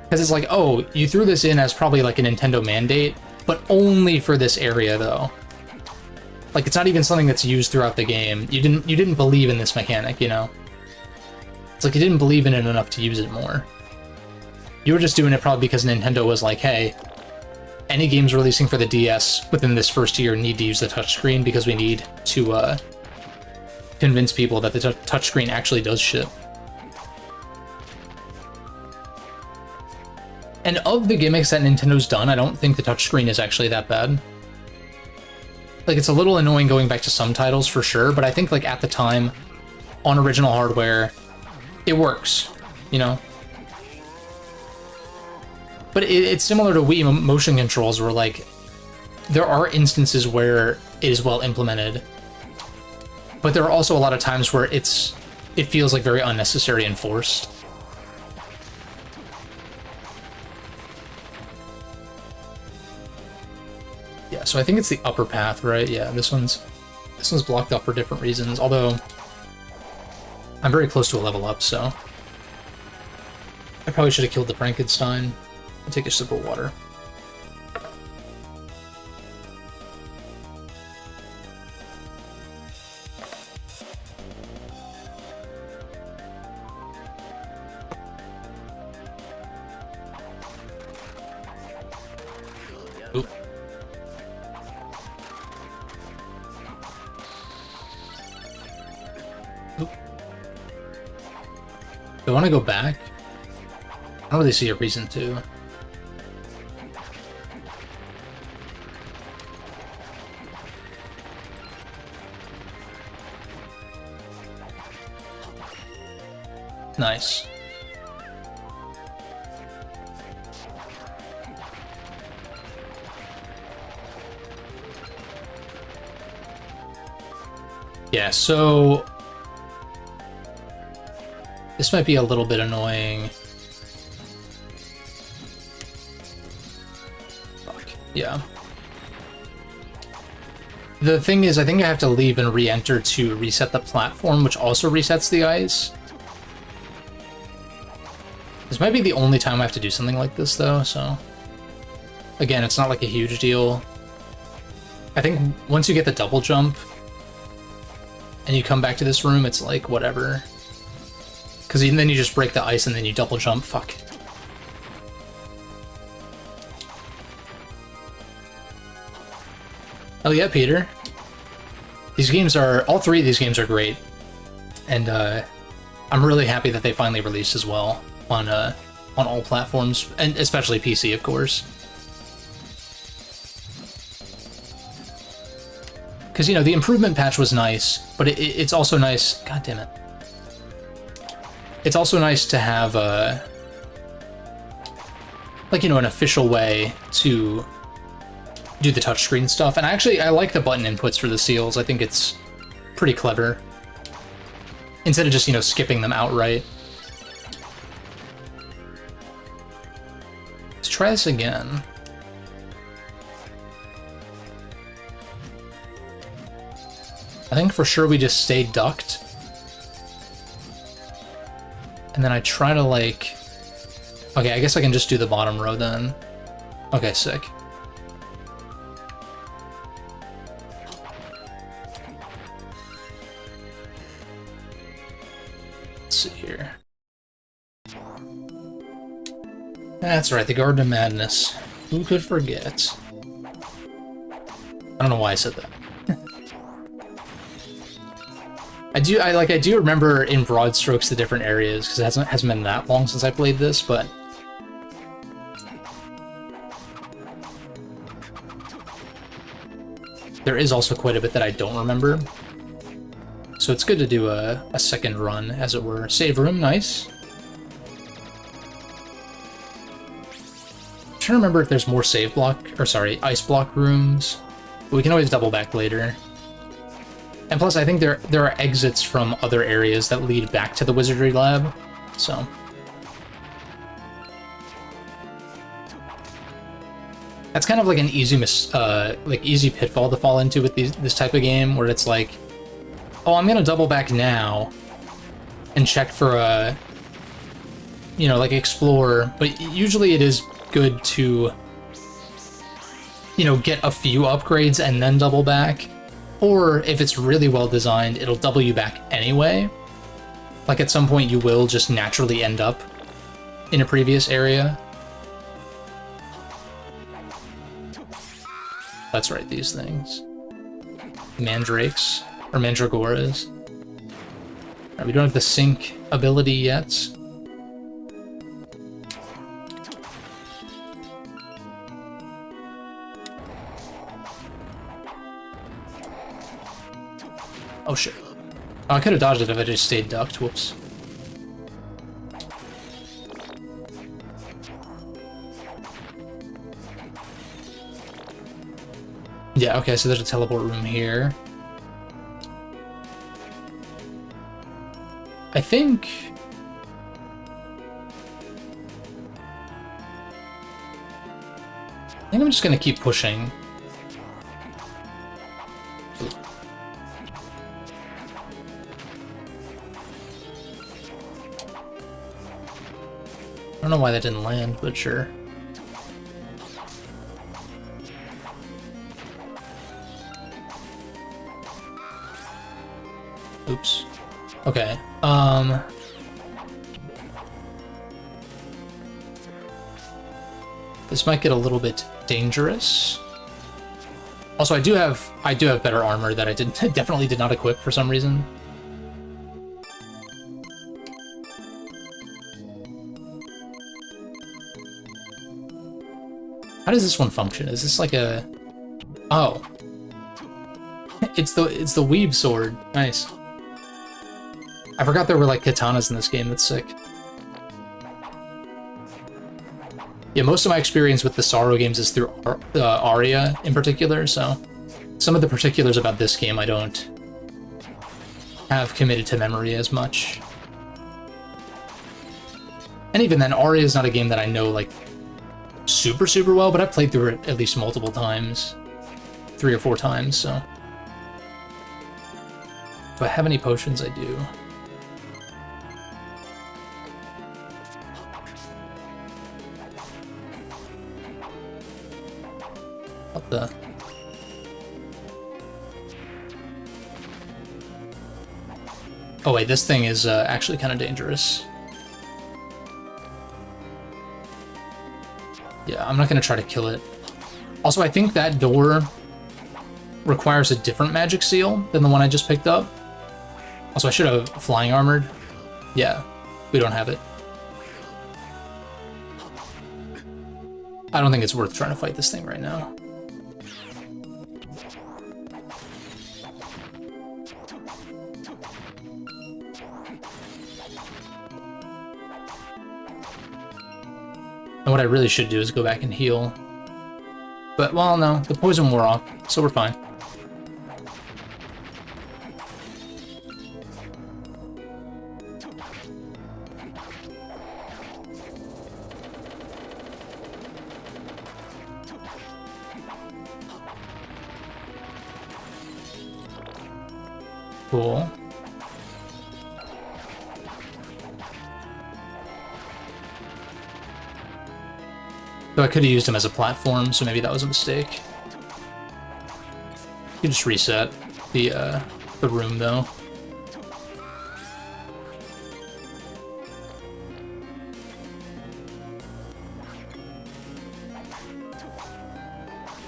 Because it's like, oh, you threw this in as probably like a Nintendo mandate, but only for this area, though. Like, it's not even something that's used throughout the game. You didn't believe in this mechanic, you know? It's like you didn't believe in it enough to use it more. You were just doing it probably because Nintendo was like, hey, any games releasing for the DS within this first year need to use the touchscreen because we need to convince people that the touchscreen actually does shit. And of the gimmicks that Nintendo's done, I don't think the touchscreen is actually that bad. Like, it's a little annoying going back to some titles for sure, but I think, like, at the time, on original hardware, it works, you know? But it's similar to Wii motion controls, where, like, there are instances where it is well implemented, but there are also a lot of times where it feels, like, very unnecessary and forced. Yeah, so I think it's the upper path, right? Yeah, this one's blocked off for different reasons, although I'm very close to a level up, so I probably should have killed the Frankenstein and take a sip of water. Oop. Do I want to go back? I don't really see a reason to. Nice. Yeah, so this might be a little bit annoying. Fuck, yeah. The thing is, I think I have to leave and re-enter to reset the platform, which also resets the ice. This might be the only time I have to do something like this, though, so... Again, it's not like a huge deal. I think once you get the double jump, and you come back to this room, it's like, whatever. Because then you just break the ice and then you double jump. Fuck. Oh yeah, Peter. These games are... All three of these games are great. And I'm really happy that they finally released as well on all platforms, and especially PC, of course. Because, you know, the improvement patch was nice, but it's also nice... God damn it. It's also nice to have like, you know, an official way to do the touchscreen stuff. And actually, I like the button inputs for the seals. I think it's pretty clever. Instead of just, you know, skipping them outright. Let's try this again. I think for sure we just stay ducked. And then I try to, like... Okay, I guess I can just do the bottom row then. Okay, sick. Let's see here. That's right, the Garden of Madness. Who could forget? I don't know why I said that. I do remember in broad strokes the different areas, because it hasn't been that long since I played this, but... There is also quite a bit that I don't remember. So it's good to do a second run, as it were. Save room, nice. I'm trying to remember if there's more save block, or sorry, ice block rooms. But we can always double back later. And plus, I think there are exits from other areas that lead back to the Wizardry Lab, so... That's kind of like an easy easy pitfall to fall into with this type of game, where it's like, oh, I'm gonna double back now and check for a, you know, like explore, but usually it is good to, you know, get a few upgrades and then double back. Or if it's really well designed, it'll double you back anyway. Like at some point you will just naturally end up in a previous area. That's right, these things. Mandrakes, or Mandragoras. Right, we don't have the sync ability yet. Oh shit. Oh, I could have dodged it if I just stayed ducked, whoops. Yeah, okay, so there's a teleport room here. I think I'm just gonna keep pushing. I don't know why that didn't land, but sure. Oops. Okay. This might get a little bit dangerous. Also, I do have better armor that I definitely did not equip for some reason. How does this one function? Is this like a... Oh. It's the weeb sword. Nice. I forgot there were like katanas in this game. That's sick. Yeah, most of my experience with the Sorrow games is through Aria in particular, so some of the particulars about this game I don't have committed to memory as much. And even then, Aria is not a game that I know like super well, but I've played through it at least multiple times. 3 or 4 times, so. Do I have any potions? I do. What the? Oh wait, this thing is actually kind of dangerous. Yeah, I'm not gonna try to kill it. Also, I think that door requires a different magic seal than the one I just picked up. Also, I should have flying armored. Yeah, we don't have it. I don't think it's worth trying to fight this thing right now. And what I really should do is go back and heal. But, well, no, the poison wore off, so we're fine. Cool. So I could have used him as a platform, so maybe that was a mistake. You can just reset the room, though.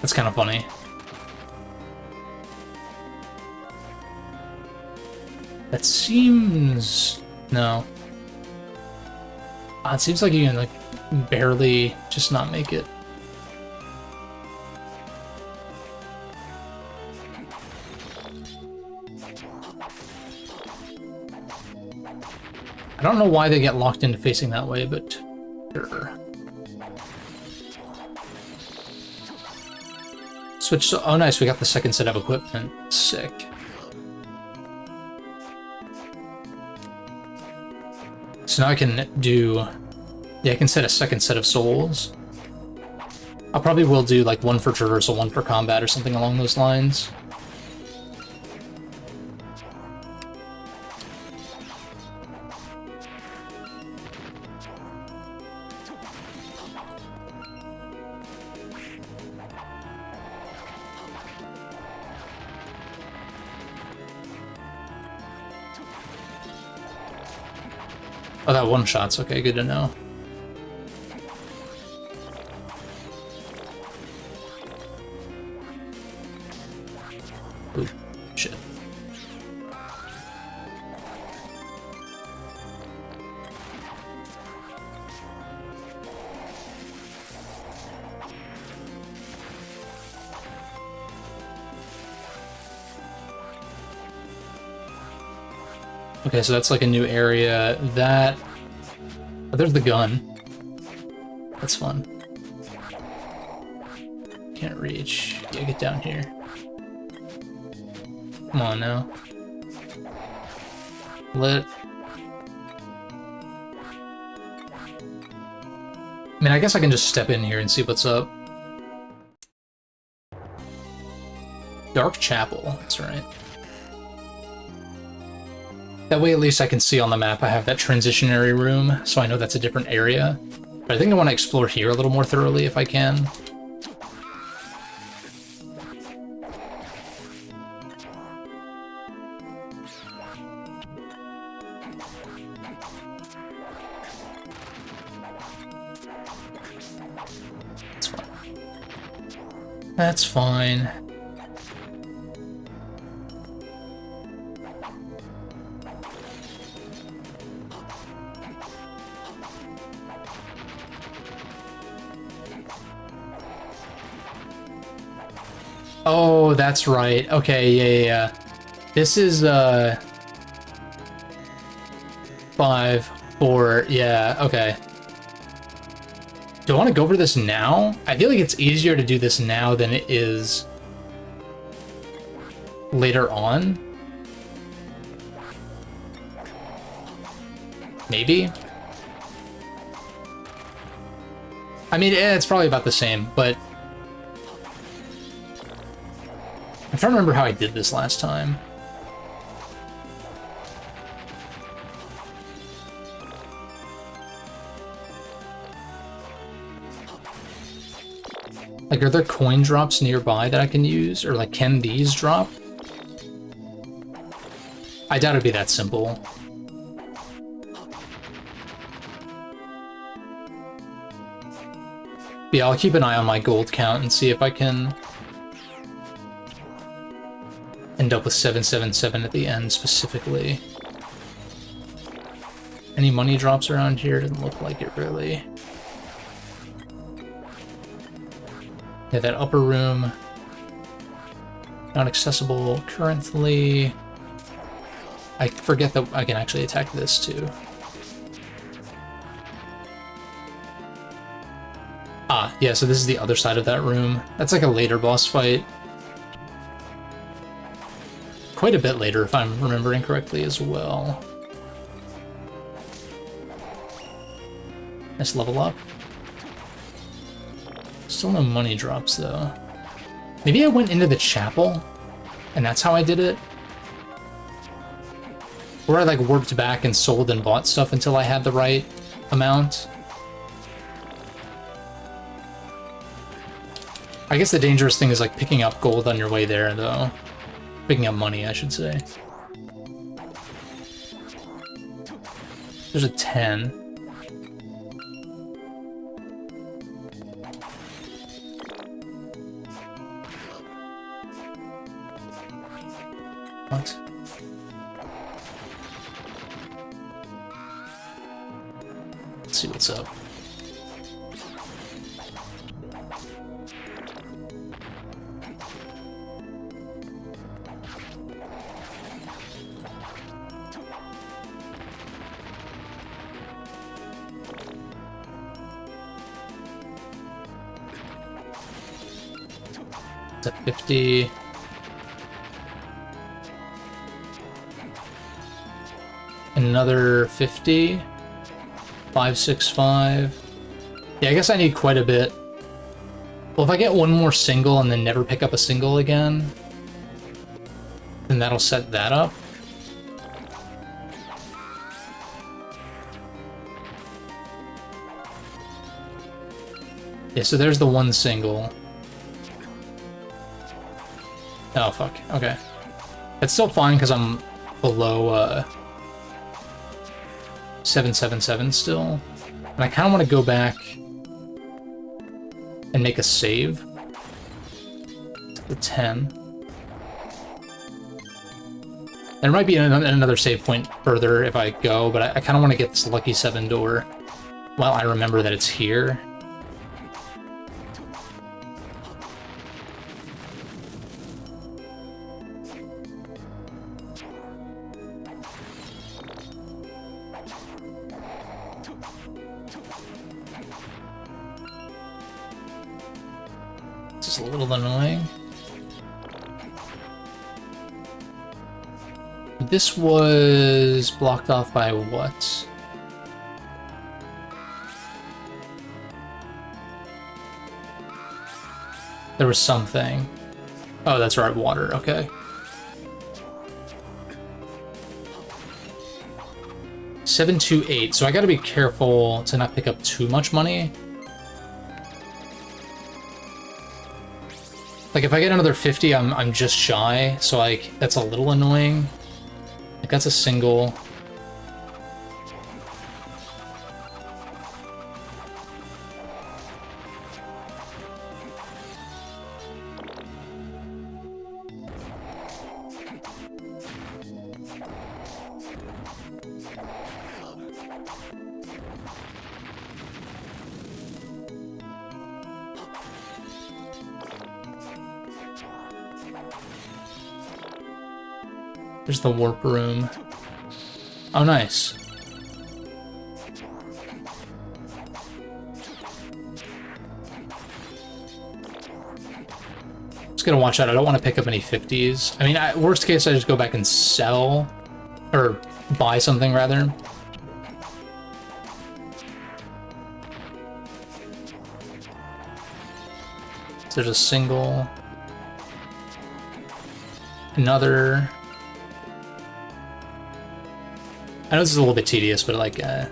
That's kind of funny. That seems... no. It seems like you can, like, barely just not make it. I don't know why they get locked into facing that way, but sure. Switch to... oh, nice, we got the second set of equipment. Sick. So now I can do... yeah, I can set a second set of souls. I probably will do like one for traversal, one for combat, or something along those lines. Oh, that one shot's okay, good to know. Ooh, shit. Okay, so that's like a new area. That... oh, there's the gun. That's fun. Can't reach. Yeah, get down here. Come on now. Lit. I mean, I guess I can just step in here and see what's up. Dark Chapel, that's right. That way at least I can see on the map I have that transitionary room, so I know that's a different area. But I think I want to explore here a little more thoroughly if I can. That's fine. That's fine. Oh, that's right. Okay, yeah. This is, 5, 4, yeah, okay. Do I want to go over this now? I feel like it's easier to do this now than it is later on. Maybe? I mean, it's probably about the same, but... I'm trying to remember how I did this last time. Like, are there coin drops nearby that I can use? Or, like, can these drop? I doubt it'd be that simple. But yeah, I'll keep an eye on my gold count and see if I can... end up with 777 at the end, specifically. Any money drops around here? Doesn't look like it, really. Yeah, that upper room. Not accessible currently. I forget that I can actually attack this, too. Yeah, so this is the other side of that room. That's like a later boss fight. Quite a bit later, if I'm remembering correctly as well. Nice level up. Still no money drops, though. Maybe I went into the chapel, and that's how I did it? Or I, like, warped back and sold and bought stuff until I had the right amount. I guess the dangerous thing is, like, picking up gold on your way there, though. Picking up money, I should say. There's a 10. What? Let's see what's up. It's at 50. Another 50. 565. Yeah, I guess I need quite a bit. Well, if I get one more single and then never pick up a single again, then that'll set that up. Yeah, so there's the one single. Oh, fuck. Okay. It's still fine because I'm below, 777 still. And I kind of want to go back and make a save. The 10. There might be another save point further if I go, but I kind of want to get this lucky 7 door while I remember that it's here. This is a little annoying. This was blocked off by what? There was something. Oh, that's right, water, okay. 728, so I gotta be careful to not pick up too much money. Like, if I get another 50, I'm just shy, so, like, that's a little annoying. Like, that's a single. There's the warp room. Oh, nice. Just gotta watch out. I don't want to pick up any 50s. I mean, worst case, I just go back and sell. Or buy something, rather. So there's a single. Another. I know this is a little bit tedious, but like, I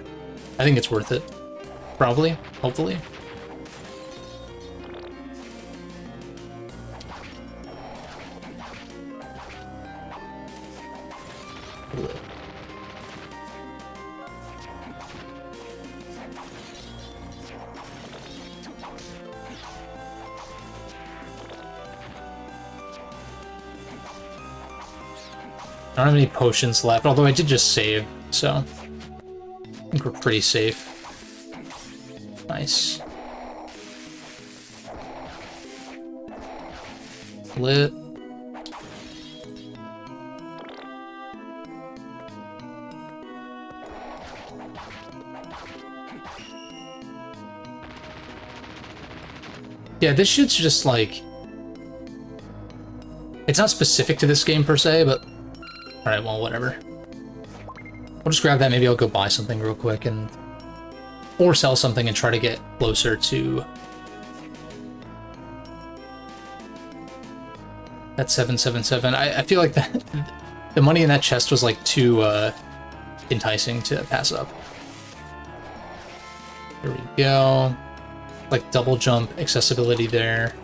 think it's worth it. Probably, hopefully. I don't have any potions left, although I did just save, so I think we're pretty safe. Nice. Lit. Yeah, this shit's just like... It's not specific to this game per se, but... Alright, well, whatever. We'll just grab that, maybe I'll go buy something real quick and... Or sell something and try to get closer to... That 777. I feel like that... The money in that chest was like too, enticing to pass up. Here we go. Like double jump accessibility there.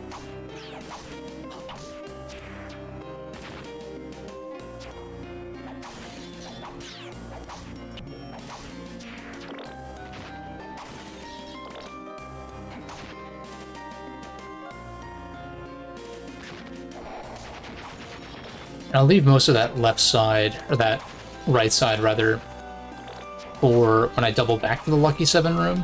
And I'll leave most of that left side, or that right side rather, for when I double back to the Lucky 7 room.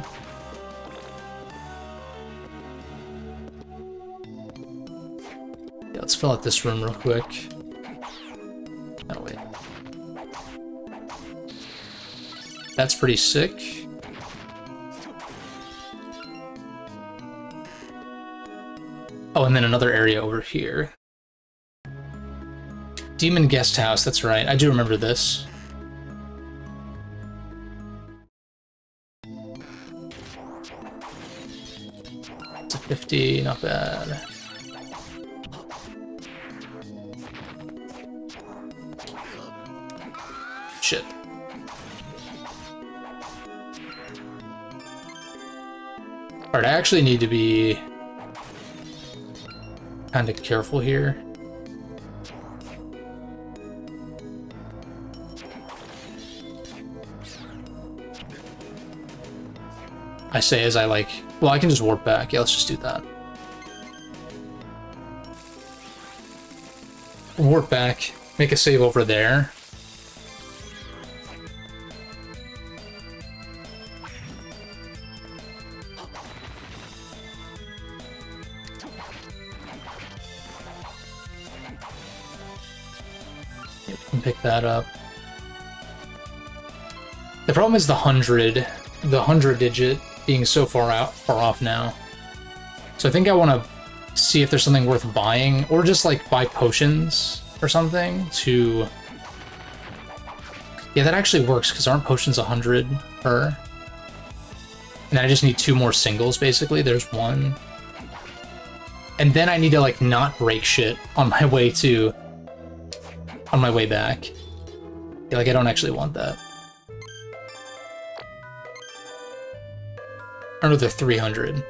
Yeah, let's fill out this room real quick. Oh, wait. That's pretty sick. Oh, and then another area over here. Demon Guest House, that's right. I do remember this. It's a 50, not bad. Shit. Alright, I actually need to be kind of careful here. I say as I like... Well, I can just warp back. Yeah, let's just do that. Warp back. Make a save over there. Yeah, we can pick that up. The problem is the 100 digit being so far off now. So I think I want to see if there's something worth buying, or just like buy potions or something to... Yeah, that actually works, because aren't potions 100 per? And I just need 2 more singles, basically. There's 1. And then I need to like not break shit on my way to... on my way back. Yeah, like I don't actually want that. Or no, they're 300.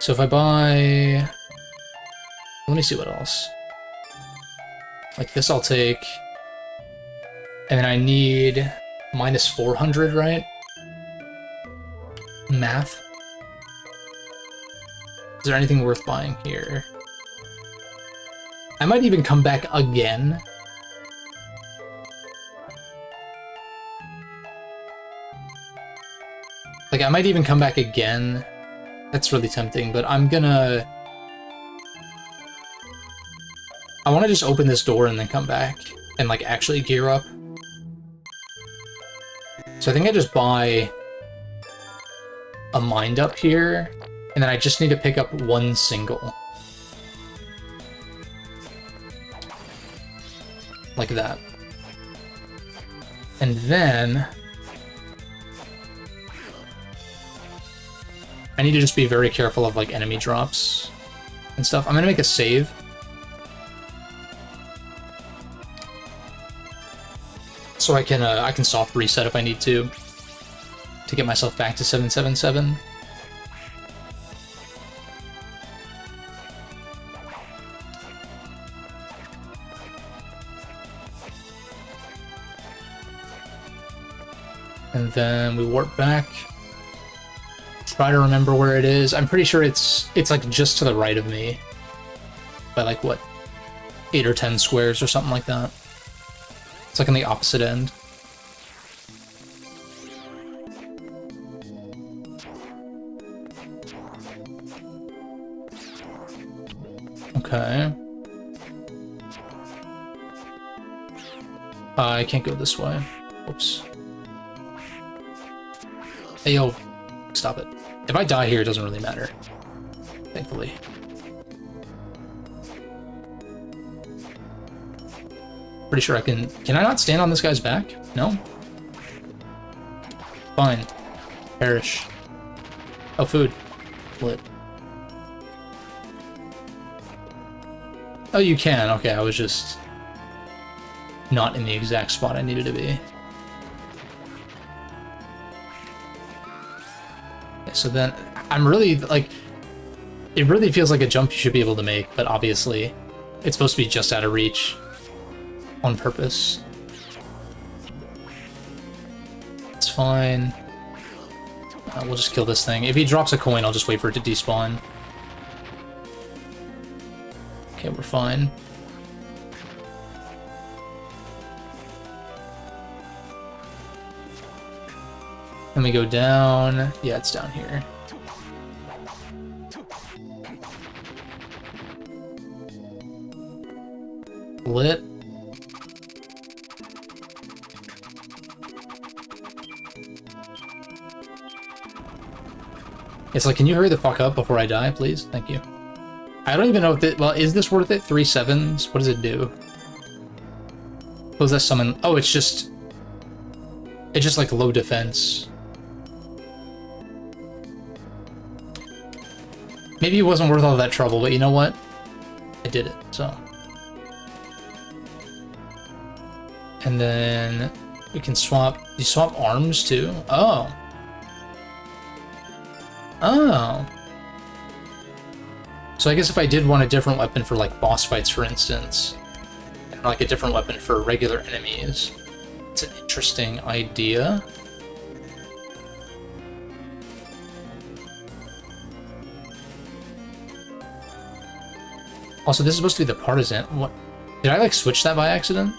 So if I buy... Let me see what else. Like this I'll take. And then I need minus 400, right? Math. Is there anything worth buying here? I might even come back again. Like, I might even come back again. That's really tempting, but I'm gonna... I want to just open this door and then come back and, like, actually gear up. So I think I just buy a mind up here, and then I just need to pick up 1 single. Like that. And then... I need to just be very careful of, like, enemy drops and stuff. I'm gonna make a save. So I can soft reset if I need to get myself back to 777. And then we warp back. Try to remember where it is. I'm pretty sure it's like just to the right of me. By like what? 8 or 10 squares or something like that. It's like on the opposite end. Okay. I can't go this way. Oops. Hey, yo. Stop it. If I die here, it doesn't really matter. Thankfully. Pretty sure I can... Can I not stand on this guy's back? No? Fine. Perish. Oh, food. Lit. Oh, you can. Okay, I was just... not in the exact spot I needed to be. Okay, so then... I'm really, like... It really feels like a jump you should be able to make, but obviously it's supposed to be just out of reach on purpose. It's fine. We'll just kill this thing. If he drops a coin, I'll just wait for it to despawn. Okay, we're fine. Then we go down. Yeah, it's down here. Lit. It's like, can you hurry the fuck up before I die, please? Thank you. I don't even know if it... Well, is this worth it? 3 7s? What does it do? What does that summon? Oh, it's just... It's just like low defense. Maybe it wasn't worth all that trouble, but you know what? I did it, so... And then we can swap... You swap arms too? Oh. Oh. So I guess if I did want a different weapon for like boss fights, for instance, and like a different weapon for regular enemies, it's an interesting idea. Also, this is supposed to be the partisan. What? Did I like switch that by accident?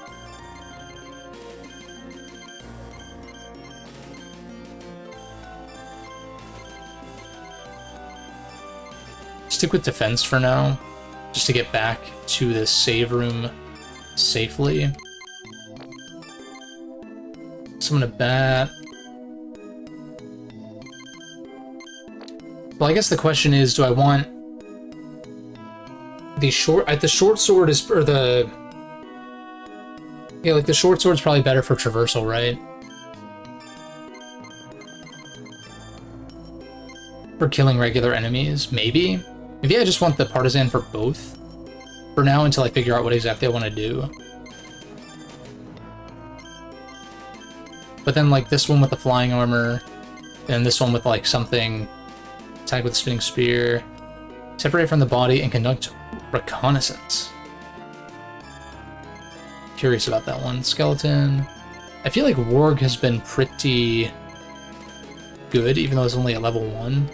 Stick with defense for now, just to get back to the save room safely. Summon a bat. Well, I guess the question is, do I want the short... The short sword is... Or the... Yeah, like the short sword's probably better for traversal, right? For killing regular enemies, maybe? Maybe I just want the partisan for both for now until I figure out what exactly I want to do. But then like this one with the flying armor, and this one with like something, attack with the spinning spear, separate from the body and conduct reconnaissance. Curious about that one. Skeleton. I feel like Warg has been pretty good, even though it's only at level 1.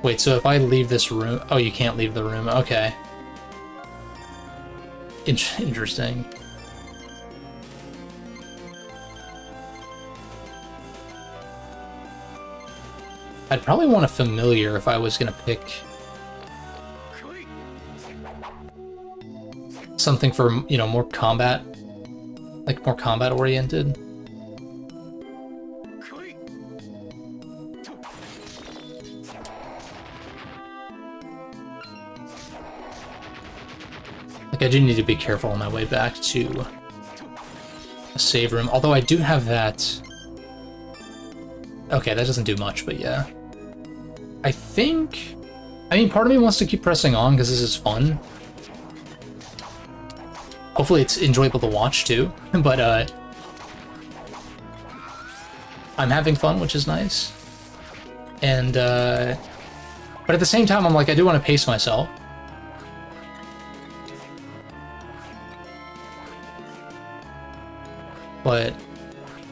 Wait, so if I leave this room... Oh, you can't leave the room. Okay. Interesting. I'd probably want a familiar if I was gonna pick something for, you know, more combat, like more combat oriented. Like, I do need to be careful on my way back to a save room, although I do have that. Okay, that doesn't do much, but yeah. I think... I mean, part of me wants to keep pressing on because this is fun. Hopefully it's enjoyable to watch, too. But, I'm having fun, which is nice. And, but at the same time, I'm like, I do want to pace myself. But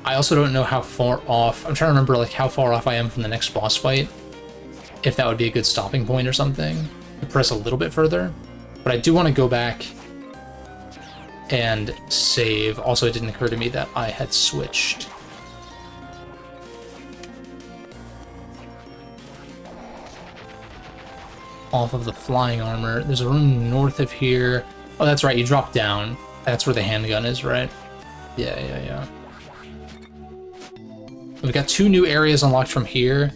I also don't know how far off... I'm trying to remember, like, how far off I am from the next boss fight. If that would be a good stopping point or something. To press a little bit further. But I do want to go back and save. Also, it didn't occur to me that I had switched. off of the flying armor. There's a room north of here. Oh, that's right, you drop down. That's where the handgun is, right? Yeah. We've got 2 new areas unlocked from here.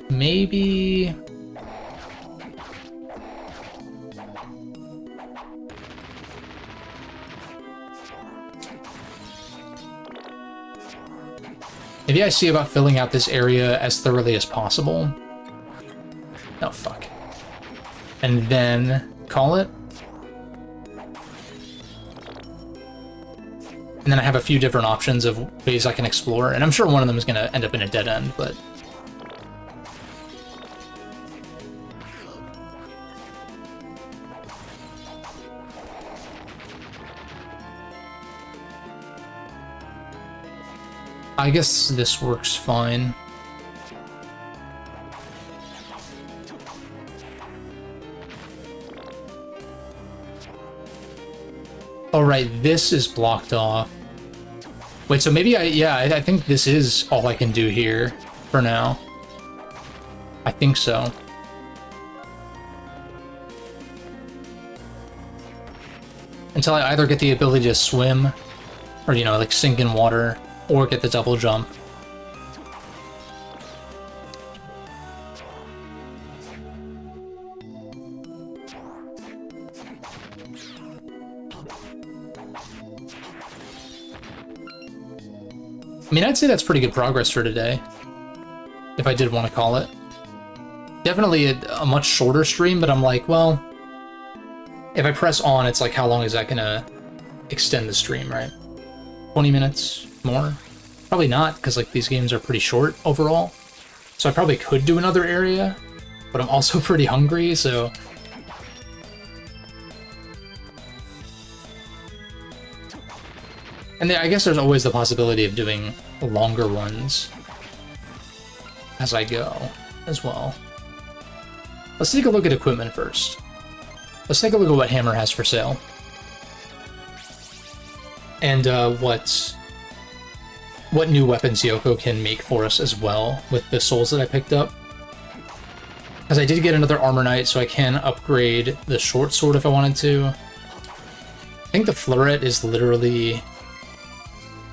Maybe... maybe I see about filling out this area as thoroughly as possible. Oh, fuck. And then call it. And then I have a few different options of ways I can explore, and I'm sure one of them is going to end up in a dead end, but... I guess this works fine. Oh, right, this is blocked off. Wait, so maybe I think this is all I can do here for now. I think so. Until I either get the ability to swim, or, you know, like sink in water, or get the double jump. I mean, I'd say that's pretty good progress for today, if I did want to call it. Definitely a much shorter stream, but I'm like, well, if I press on, it's like, how long is that gonna extend the stream, right? 20 minutes more? Probably not, because like these games are pretty short overall. So I probably could do another area, but I'm also pretty hungry, so... And I guess there's always the possibility of doing longer runs as I go as well. Let's take a look at equipment first. Let's take a look at what Hammer has for sale. And what new weapons Yoko can make for us as well with the souls that I picked up. Because I did get another Armor Knight, so I can upgrade the short sword if I wanted to. I think the Fleuret is literally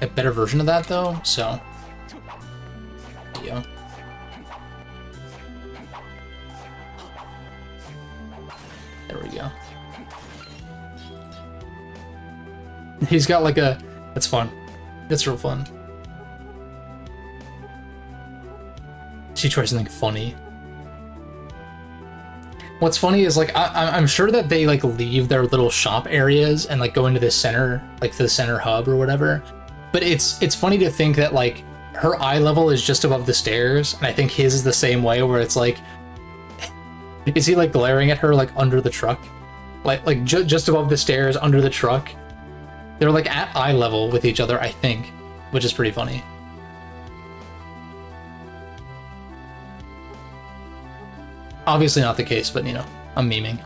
a better version of that, though, so... yeah. There we go. He's got like a... that's fun. That's real fun. She tries something funny. What's funny is, like, I'm sure that they, like, leave their little shop areas and, like, go into the center, like, the center hub or whatever. But it's funny to think that, like, her eye level is just above the stairs, and I think his is the same way, where it's like... is he, like, glaring at her, like, under the truck? Like just above the stairs, under the truck? They're, like, at eye level with each other, I think, which is pretty funny. Obviously not the case, but, you know, I'm memeing.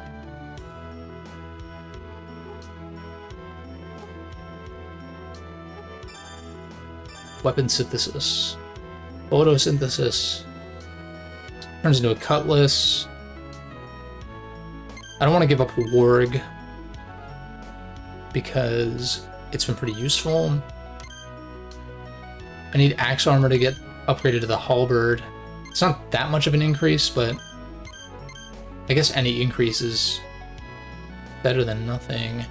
Weapon synthesis. Photosynthesis. Turns into a cutlass. I don't want to give up Warg, because it's been pretty useful. I need axe armor to get upgraded to the halberd. It's not that much of an increase, but I guess any increase is better than nothing.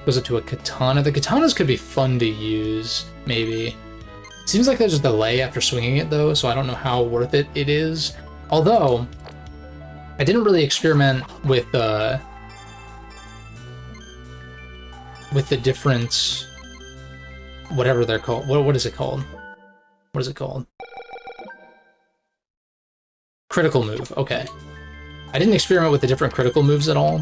Goes up to a katana. The katanas could be fun to use, maybe. Seems like there's a delay after swinging it, though, so I don't know how worth it is. Although, I didn't really experiment with the different... whatever they're called. What is it called? What is it called? Critical move, okay. I didn't experiment with the different critical moves at all.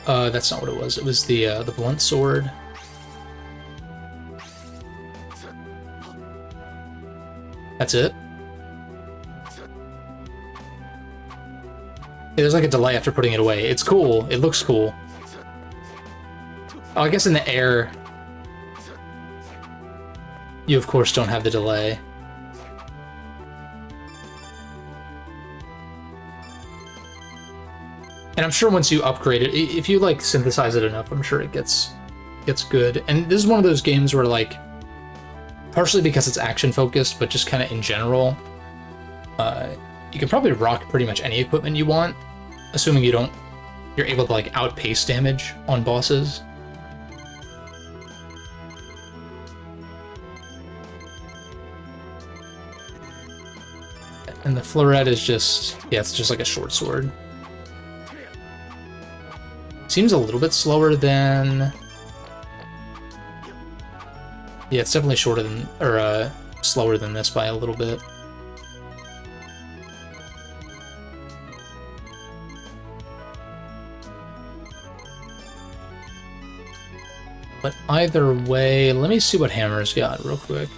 That's not what it was. It was the blunt sword. That's it. Yeah, there's like a delay after putting it away. It's cool. It looks cool. Oh, I guess in the air, you of course don't have the delay. And I'm sure once you upgrade it, if you like synthesize it enough, I'm sure it gets good. And this is one of those games where, like, partially because it's action focused, but just kind of in general, you can probably rock pretty much any equipment you want, assuming you're able to like outpace damage on bosses. And the florette is just, yeah, it's just like a short sword. Seems a little bit slower than... Yeah, it's definitely shorter than, or slower than this by a little bit. But either way, let me see what Hammer's got real quick.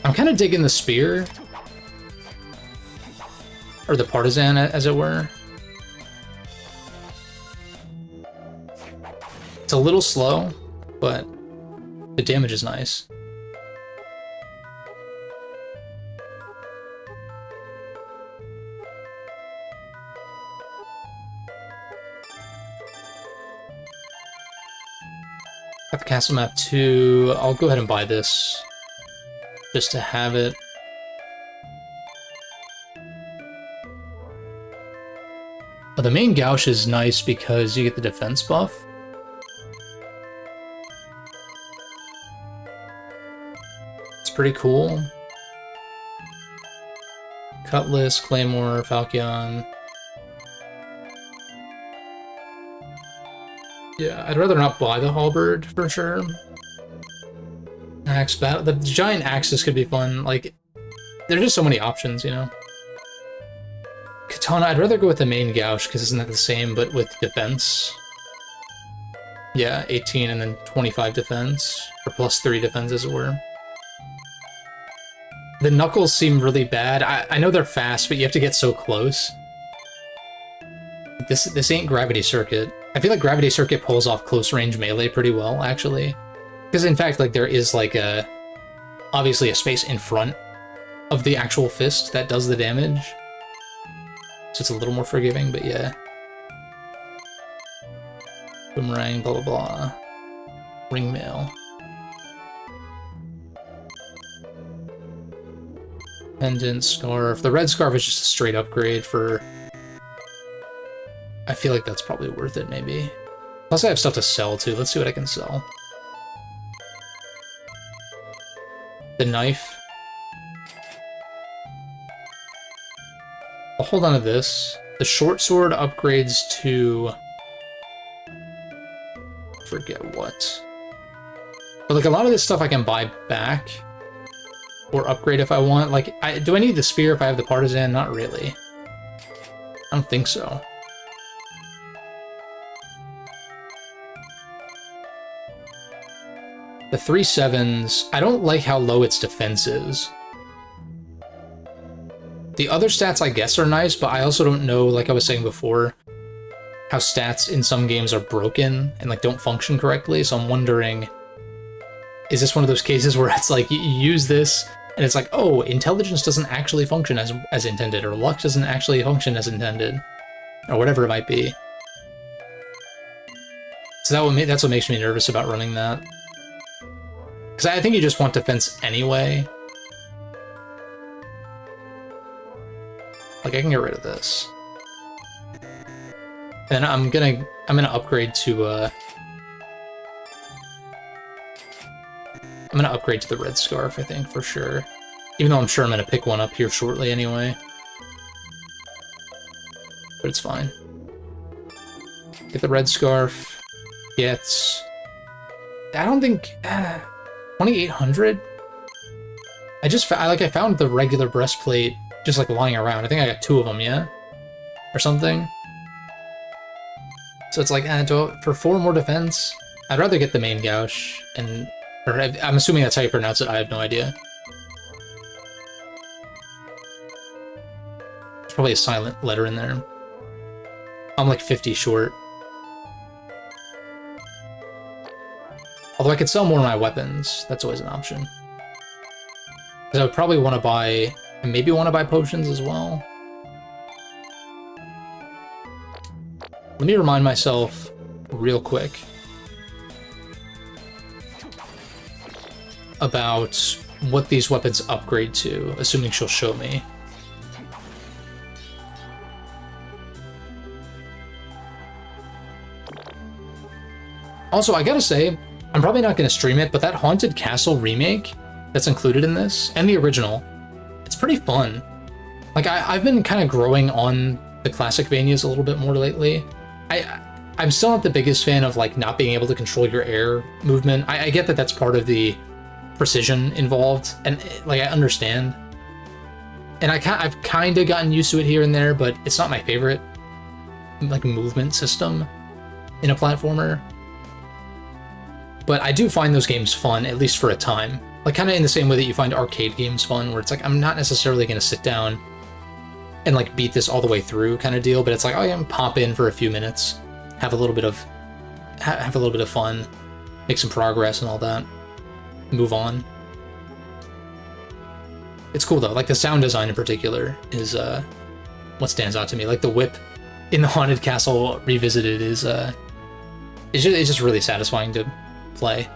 I'm kind of digging the spear. Or the partisan, as it were. It's a little slow, but the damage is nice. Got the castle map too. I'll go ahead and buy this just to have it. The main gouge is nice because you get the defense buff. It's pretty cool. Cutlass, Claymore, Falchion. Yeah, I'd rather not buy the halberd for sure. Axe battle. The giant axes could be fun. Like, there's just so many options, you know? Katana, I'd rather go with the main gouge because isn't that the same but with defense? Yeah, 18 and then 25 defense, or plus 3 defense as it were. The knuckles seem really bad. I know they're fast, but you have to get so close. This ain't Gravity Circuit. I feel like Gravity Circuit pulls off close range melee pretty well, actually. Because in fact, like, there is like obviously a space in front of the actual fist that does the damage. So it's a little more forgiving, but yeah. Boomerang, blah blah blah. Ring mail. Pendant, scarf. The red scarf is just a straight upgrade for... I feel like that's probably worth it, maybe. Plus I have stuff to sell, too. Let's see what I can sell. The knife. I'll hold on to this. The short sword upgrades to... forget what. But, like, a lot of this stuff I can buy back. Or upgrade if I want. Like, do I need the spear if I have the partisan? Not really. I don't think so. The 3/7s, I don't like how low its defense is. The other stats, I guess, are nice, but I also don't know, like I was saying before, how stats in some games are broken and, like, don't function correctly, so I'm wondering, is this one of those cases where it's like, you use this, and it's like, oh, intelligence doesn't actually function as intended, or luck doesn't actually function as intended, or whatever it might be. So that's what makes me nervous about running that. Because I think you just want defense anyway. Like, I can get rid of this. And I'm gonna upgrade to I'm gonna upgrade to the red scarf, I think, for sure. Even though I'm sure I'm gonna pick one up here shortly anyway. But it's fine. Get the red scarf. Gets... I don't think... 2,800? I found the regular breastplate just, like, lying around. I think I got 2 of them, yeah? Or something. So it's like, for 4 more defense? I'd rather get the main gouge, or I'm assuming that's how you pronounce it, I have no idea. There's probably a silent letter in there. I'm like 50 short. Although I could sell more of my weapons, that's always an option. Because I would probably want to buy, and maybe want to buy potions as well. Let me remind myself real quick about what these weapons upgrade to, assuming she'll show me. Also, I gotta say, I'm probably not gonna stream it, but that Haunted Castle remake that's included in this, and the original, it's pretty fun. Like, I've been kind of growing on the classic Vanias a little bit more lately. I'm still not the biggest fan of, like, not being able to control your air movement. I get that that's part of the precision involved, and, like, I understand. And I've kind of gotten used to it here and there, but it's not my favorite, like, movement system in a platformer. But I do find those games fun, at least for a time. Like, kind of in the same way that you find arcade games fun, where it's like, I'm not necessarily going to sit down and, like, beat this all the way through kind of deal, but it's like, oh, yeah, pop in for a few minutes, have a little bit of fun, make some progress and all that, move on. It's cool, though. Like, the sound design in particular is what stands out to me. Like, the whip in the Haunted Castle Revisited is it's just really satisfying to play.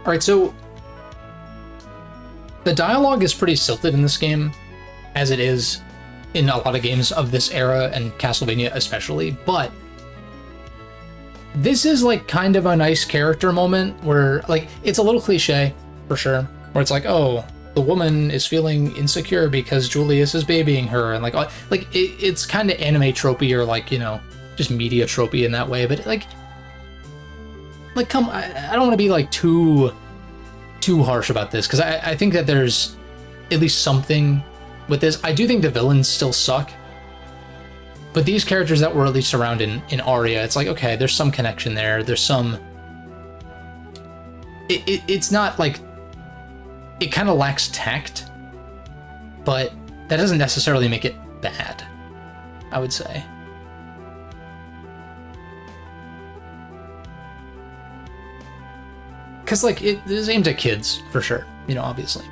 Alright, so the dialogue is pretty silted in this game, as it is in a lot of games of this era, and Castlevania especially, but this is, like, kind of a nice character moment where, like, it's a little cliche, for sure, where it's like, oh, the woman is feeling insecure because Julius is babying her, and, like it's kind of anime tropey, or, like, you know, just media tropey in that way, but, like, come, I don't want to be, like, too harsh about this, because I think that there's at least something with this. I do think the villains still suck, but these characters that were at least around in Aria, it's like, okay, there's some connection there, there's some... It's not, like... It kind of lacks tact, but that doesn't necessarily make it bad, I would say. Because, like, it is aimed at kids, for sure, you know, obviously.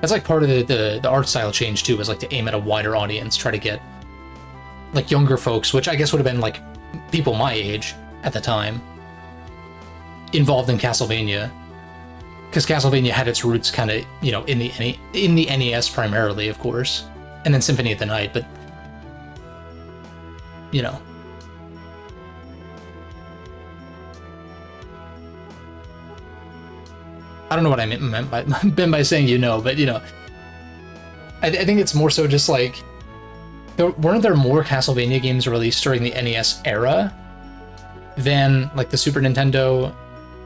That's, like, part of the art style change, too, is, like, to aim at a wider audience, try to get, like, younger folks, which I guess would have been, like, people my age at the time, involved in Castlevania. Because Castlevania had its roots kind of, you know, in the NES primarily, of course, and then Symphony of the Night, but, you know. I don't know what I meant by saying, you know, but, you know, I think it's more so just, like, weren't there more Castlevania games released during the NES era than, like, the Super Nintendo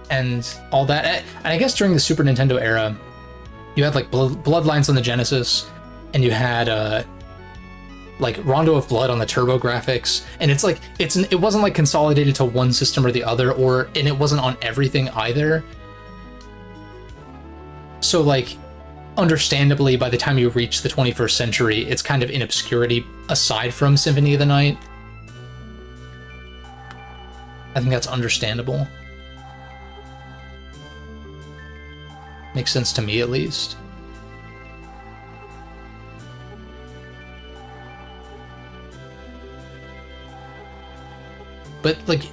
and all that? And I guess during the Super Nintendo era, you had, like, Bloodlines on the Genesis, and you had, like, Rondo of Blood on the TurboGrafx, and it's like, it wasn't, like, consolidated to one system or the other, and it wasn't on everything either. So, like, understandably, by the time you reach the 21st century, it's kind of in obscurity aside from Symphony of the Night. I think that's understandable. Makes sense to me, at least. But, like,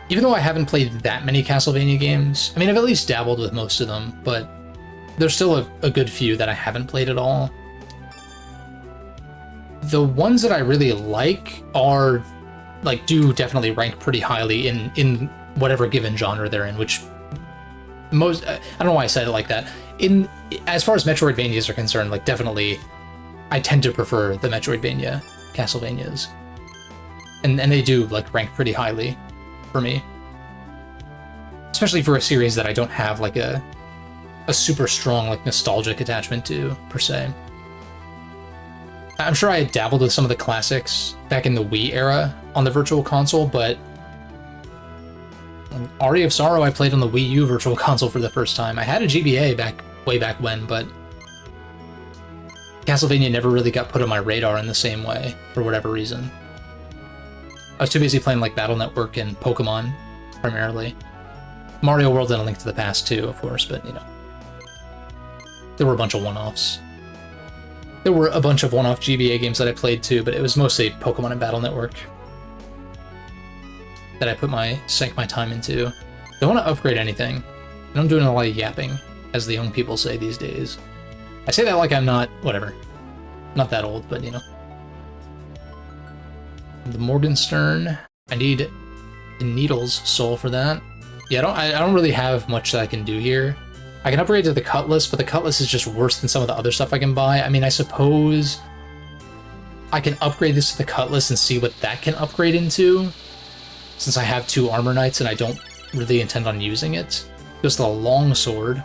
even though I haven't played that many Castlevania games, I mean, I've at least dabbled with most of them, but there's still a good few that I haven't played at all. The ones that I really like are, like, do definitely rank pretty highly in whatever given genre they're in, which most, I don't know why I said it like that. As far as Metroidvanias are concerned, like, definitely, I tend to prefer the Metroidvania Castlevanias. And they do, like, rank pretty highly for me. Especially for a series that I don't have, like, a super strong, like, nostalgic attachment to, per se. I'm sure I had dabbled with some of the classics back in the Wii era on the Virtual Console, but Aria of Sorrow I played on the Wii U Virtual Console for the first time. I had a GBA way back when, but Castlevania never really got put on my radar in the same way, for whatever reason. I was too busy playing like Battle Network and Pokemon, primarily. Mario World and A Link to the Past too, of course, but you know. There were a bunch of one-offs. There were a bunch of one-off GBA games that I played too, but it was mostly Pokemon and Battle Network that I sank my time into. Don't want to upgrade anything. And I'm doing a lot of yapping, as the young people say these days. I say that like I'm not, whatever. Not that old, but you know. The Morgenstern. I need the Needle's Soul for that. Yeah, I don't really have much that I can do here. I can upgrade to the Cutlass, but the Cutlass is just worse than some of the other stuff I can buy. I mean, I suppose I can upgrade this to the Cutlass and see what that can upgrade into, since I have 2 Armor Knights and I don't really intend on using it. Just the Longsword,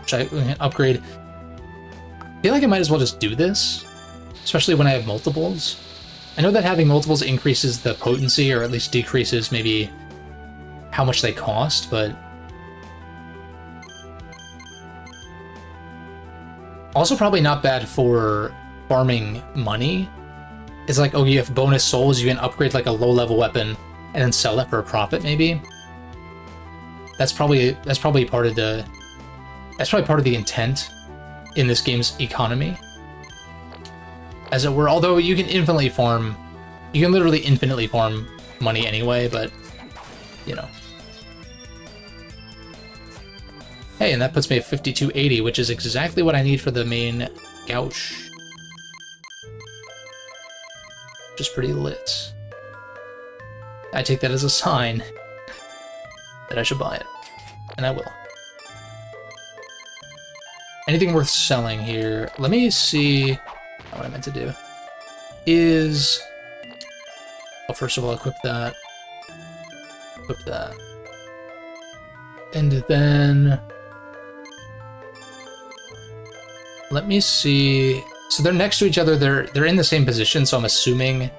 which I can upgrade. I feel like I might as well just do this, especially when I have multiples. I know that having multiples increases the potency, or at least decreases maybe how much they cost, but also probably not bad for farming money. It's like, oh, you have bonus souls, you can upgrade like a low-level weapon and then sell it for a profit, maybe. That's probably part of the intent in this game's economy, as it were. Although you can literally infinitely farm money anyway, but you know. Hey, and that puts me at 5280, which is exactly what I need for the main Gouch. Which is pretty lit. I take that as a sign that I should buy it. And I will. Anything worth selling here? Let me see what I meant to do. Well, first of all, equip that. Equip that. And then let me see. So they're next to each other. They're in the same position, so I'm assuming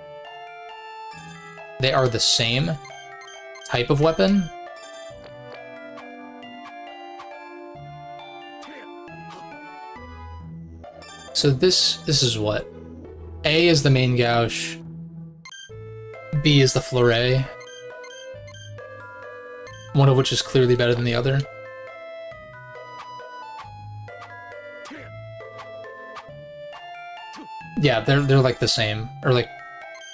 they are the same type of weapon. So this is what? A is the main Gouch. B is the Fleuret. One of which is clearly better than the other. Yeah, they're like the same, or like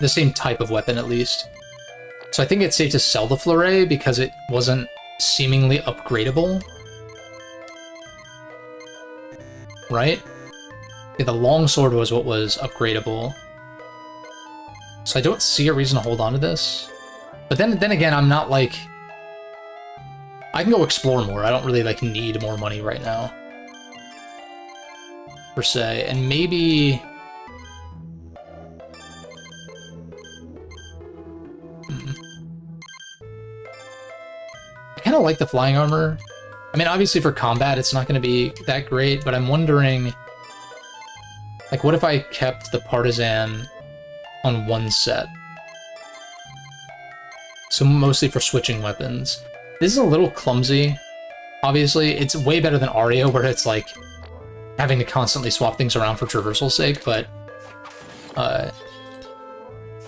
the same type of weapon at least. So I think it's safe to sell the Fleuret because it wasn't seemingly upgradable. Right? Yeah, the longsword was what was upgradable. So I don't see a reason to hold on to this. But then again, I'm not like... I can go explore more. I don't really like need more money right now. Per se. And maybe... I kind of like the flying armor. I mean, obviously for combat, it's not going to be that great, but I'm wondering... Like, what if I kept the Partisan on one set? So mostly for switching weapons. This is a little clumsy. Obviously, it's way better than Ario, where it's like having to constantly swap things around for traversal's sake, but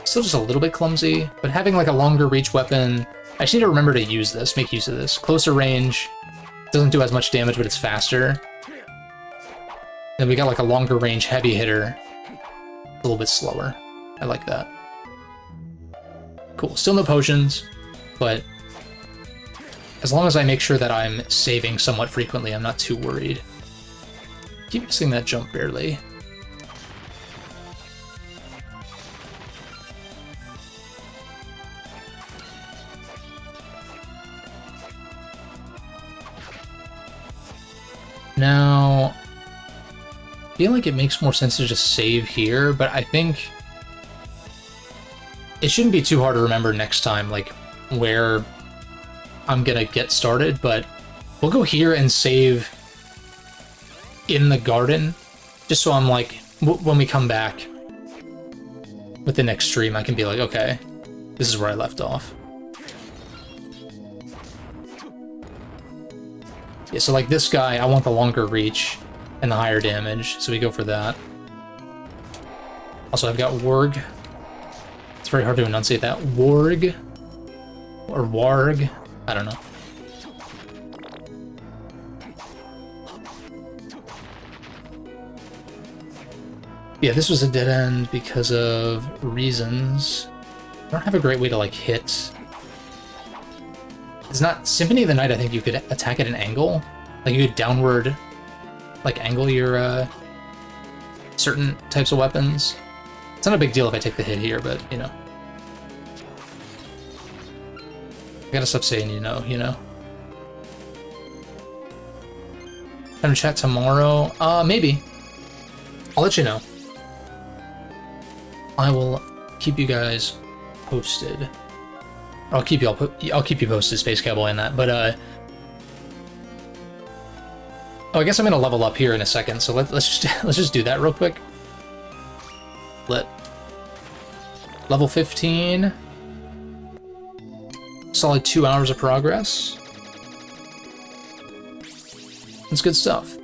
still just a little bit clumsy. But having like a longer reach weapon, I just need to remember to use this, make use of this. Closer range, doesn't do as much damage, but it's faster. Then we got like a longer range heavy hitter, a little bit slower. I like that. Cool, still no potions, but as long as I make sure that I'm saving somewhat frequently, I'm not too worried. Keep missing that jump barely. Now, I feel like it makes more sense to just save here, but I think it shouldn't be too hard to remember next time, like, where I'm gonna get started, but we'll go here and save in the garden, just so I'm like, when we come back with the next stream, I can be like, okay, this is where I left off. Yeah, so like this guy, I want the longer reach and the higher damage, so we go for that. Also, I've got Warg. It's very hard to enunciate that. Warg. Or Warg. I don't know. Yeah, this was a dead end because of reasons. I don't have a great way to, like, hit. It's not... Symphony of the Night, I think you could attack at an angle. Like, you could downward, like, angle your, certain types of weapons. It's not a big deal if I take the hit here, but, you know. I gotta stop saying you know. Gonna chat tomorrow? Maybe. I'll let you know. I will keep you guys posted. I'll keep you posted, Space Cowboy, on that. But oh, I guess I'm gonna level up here in a second. So let's just do that real quick. Level 15. Solid 2 hours of progress. That's good stuff.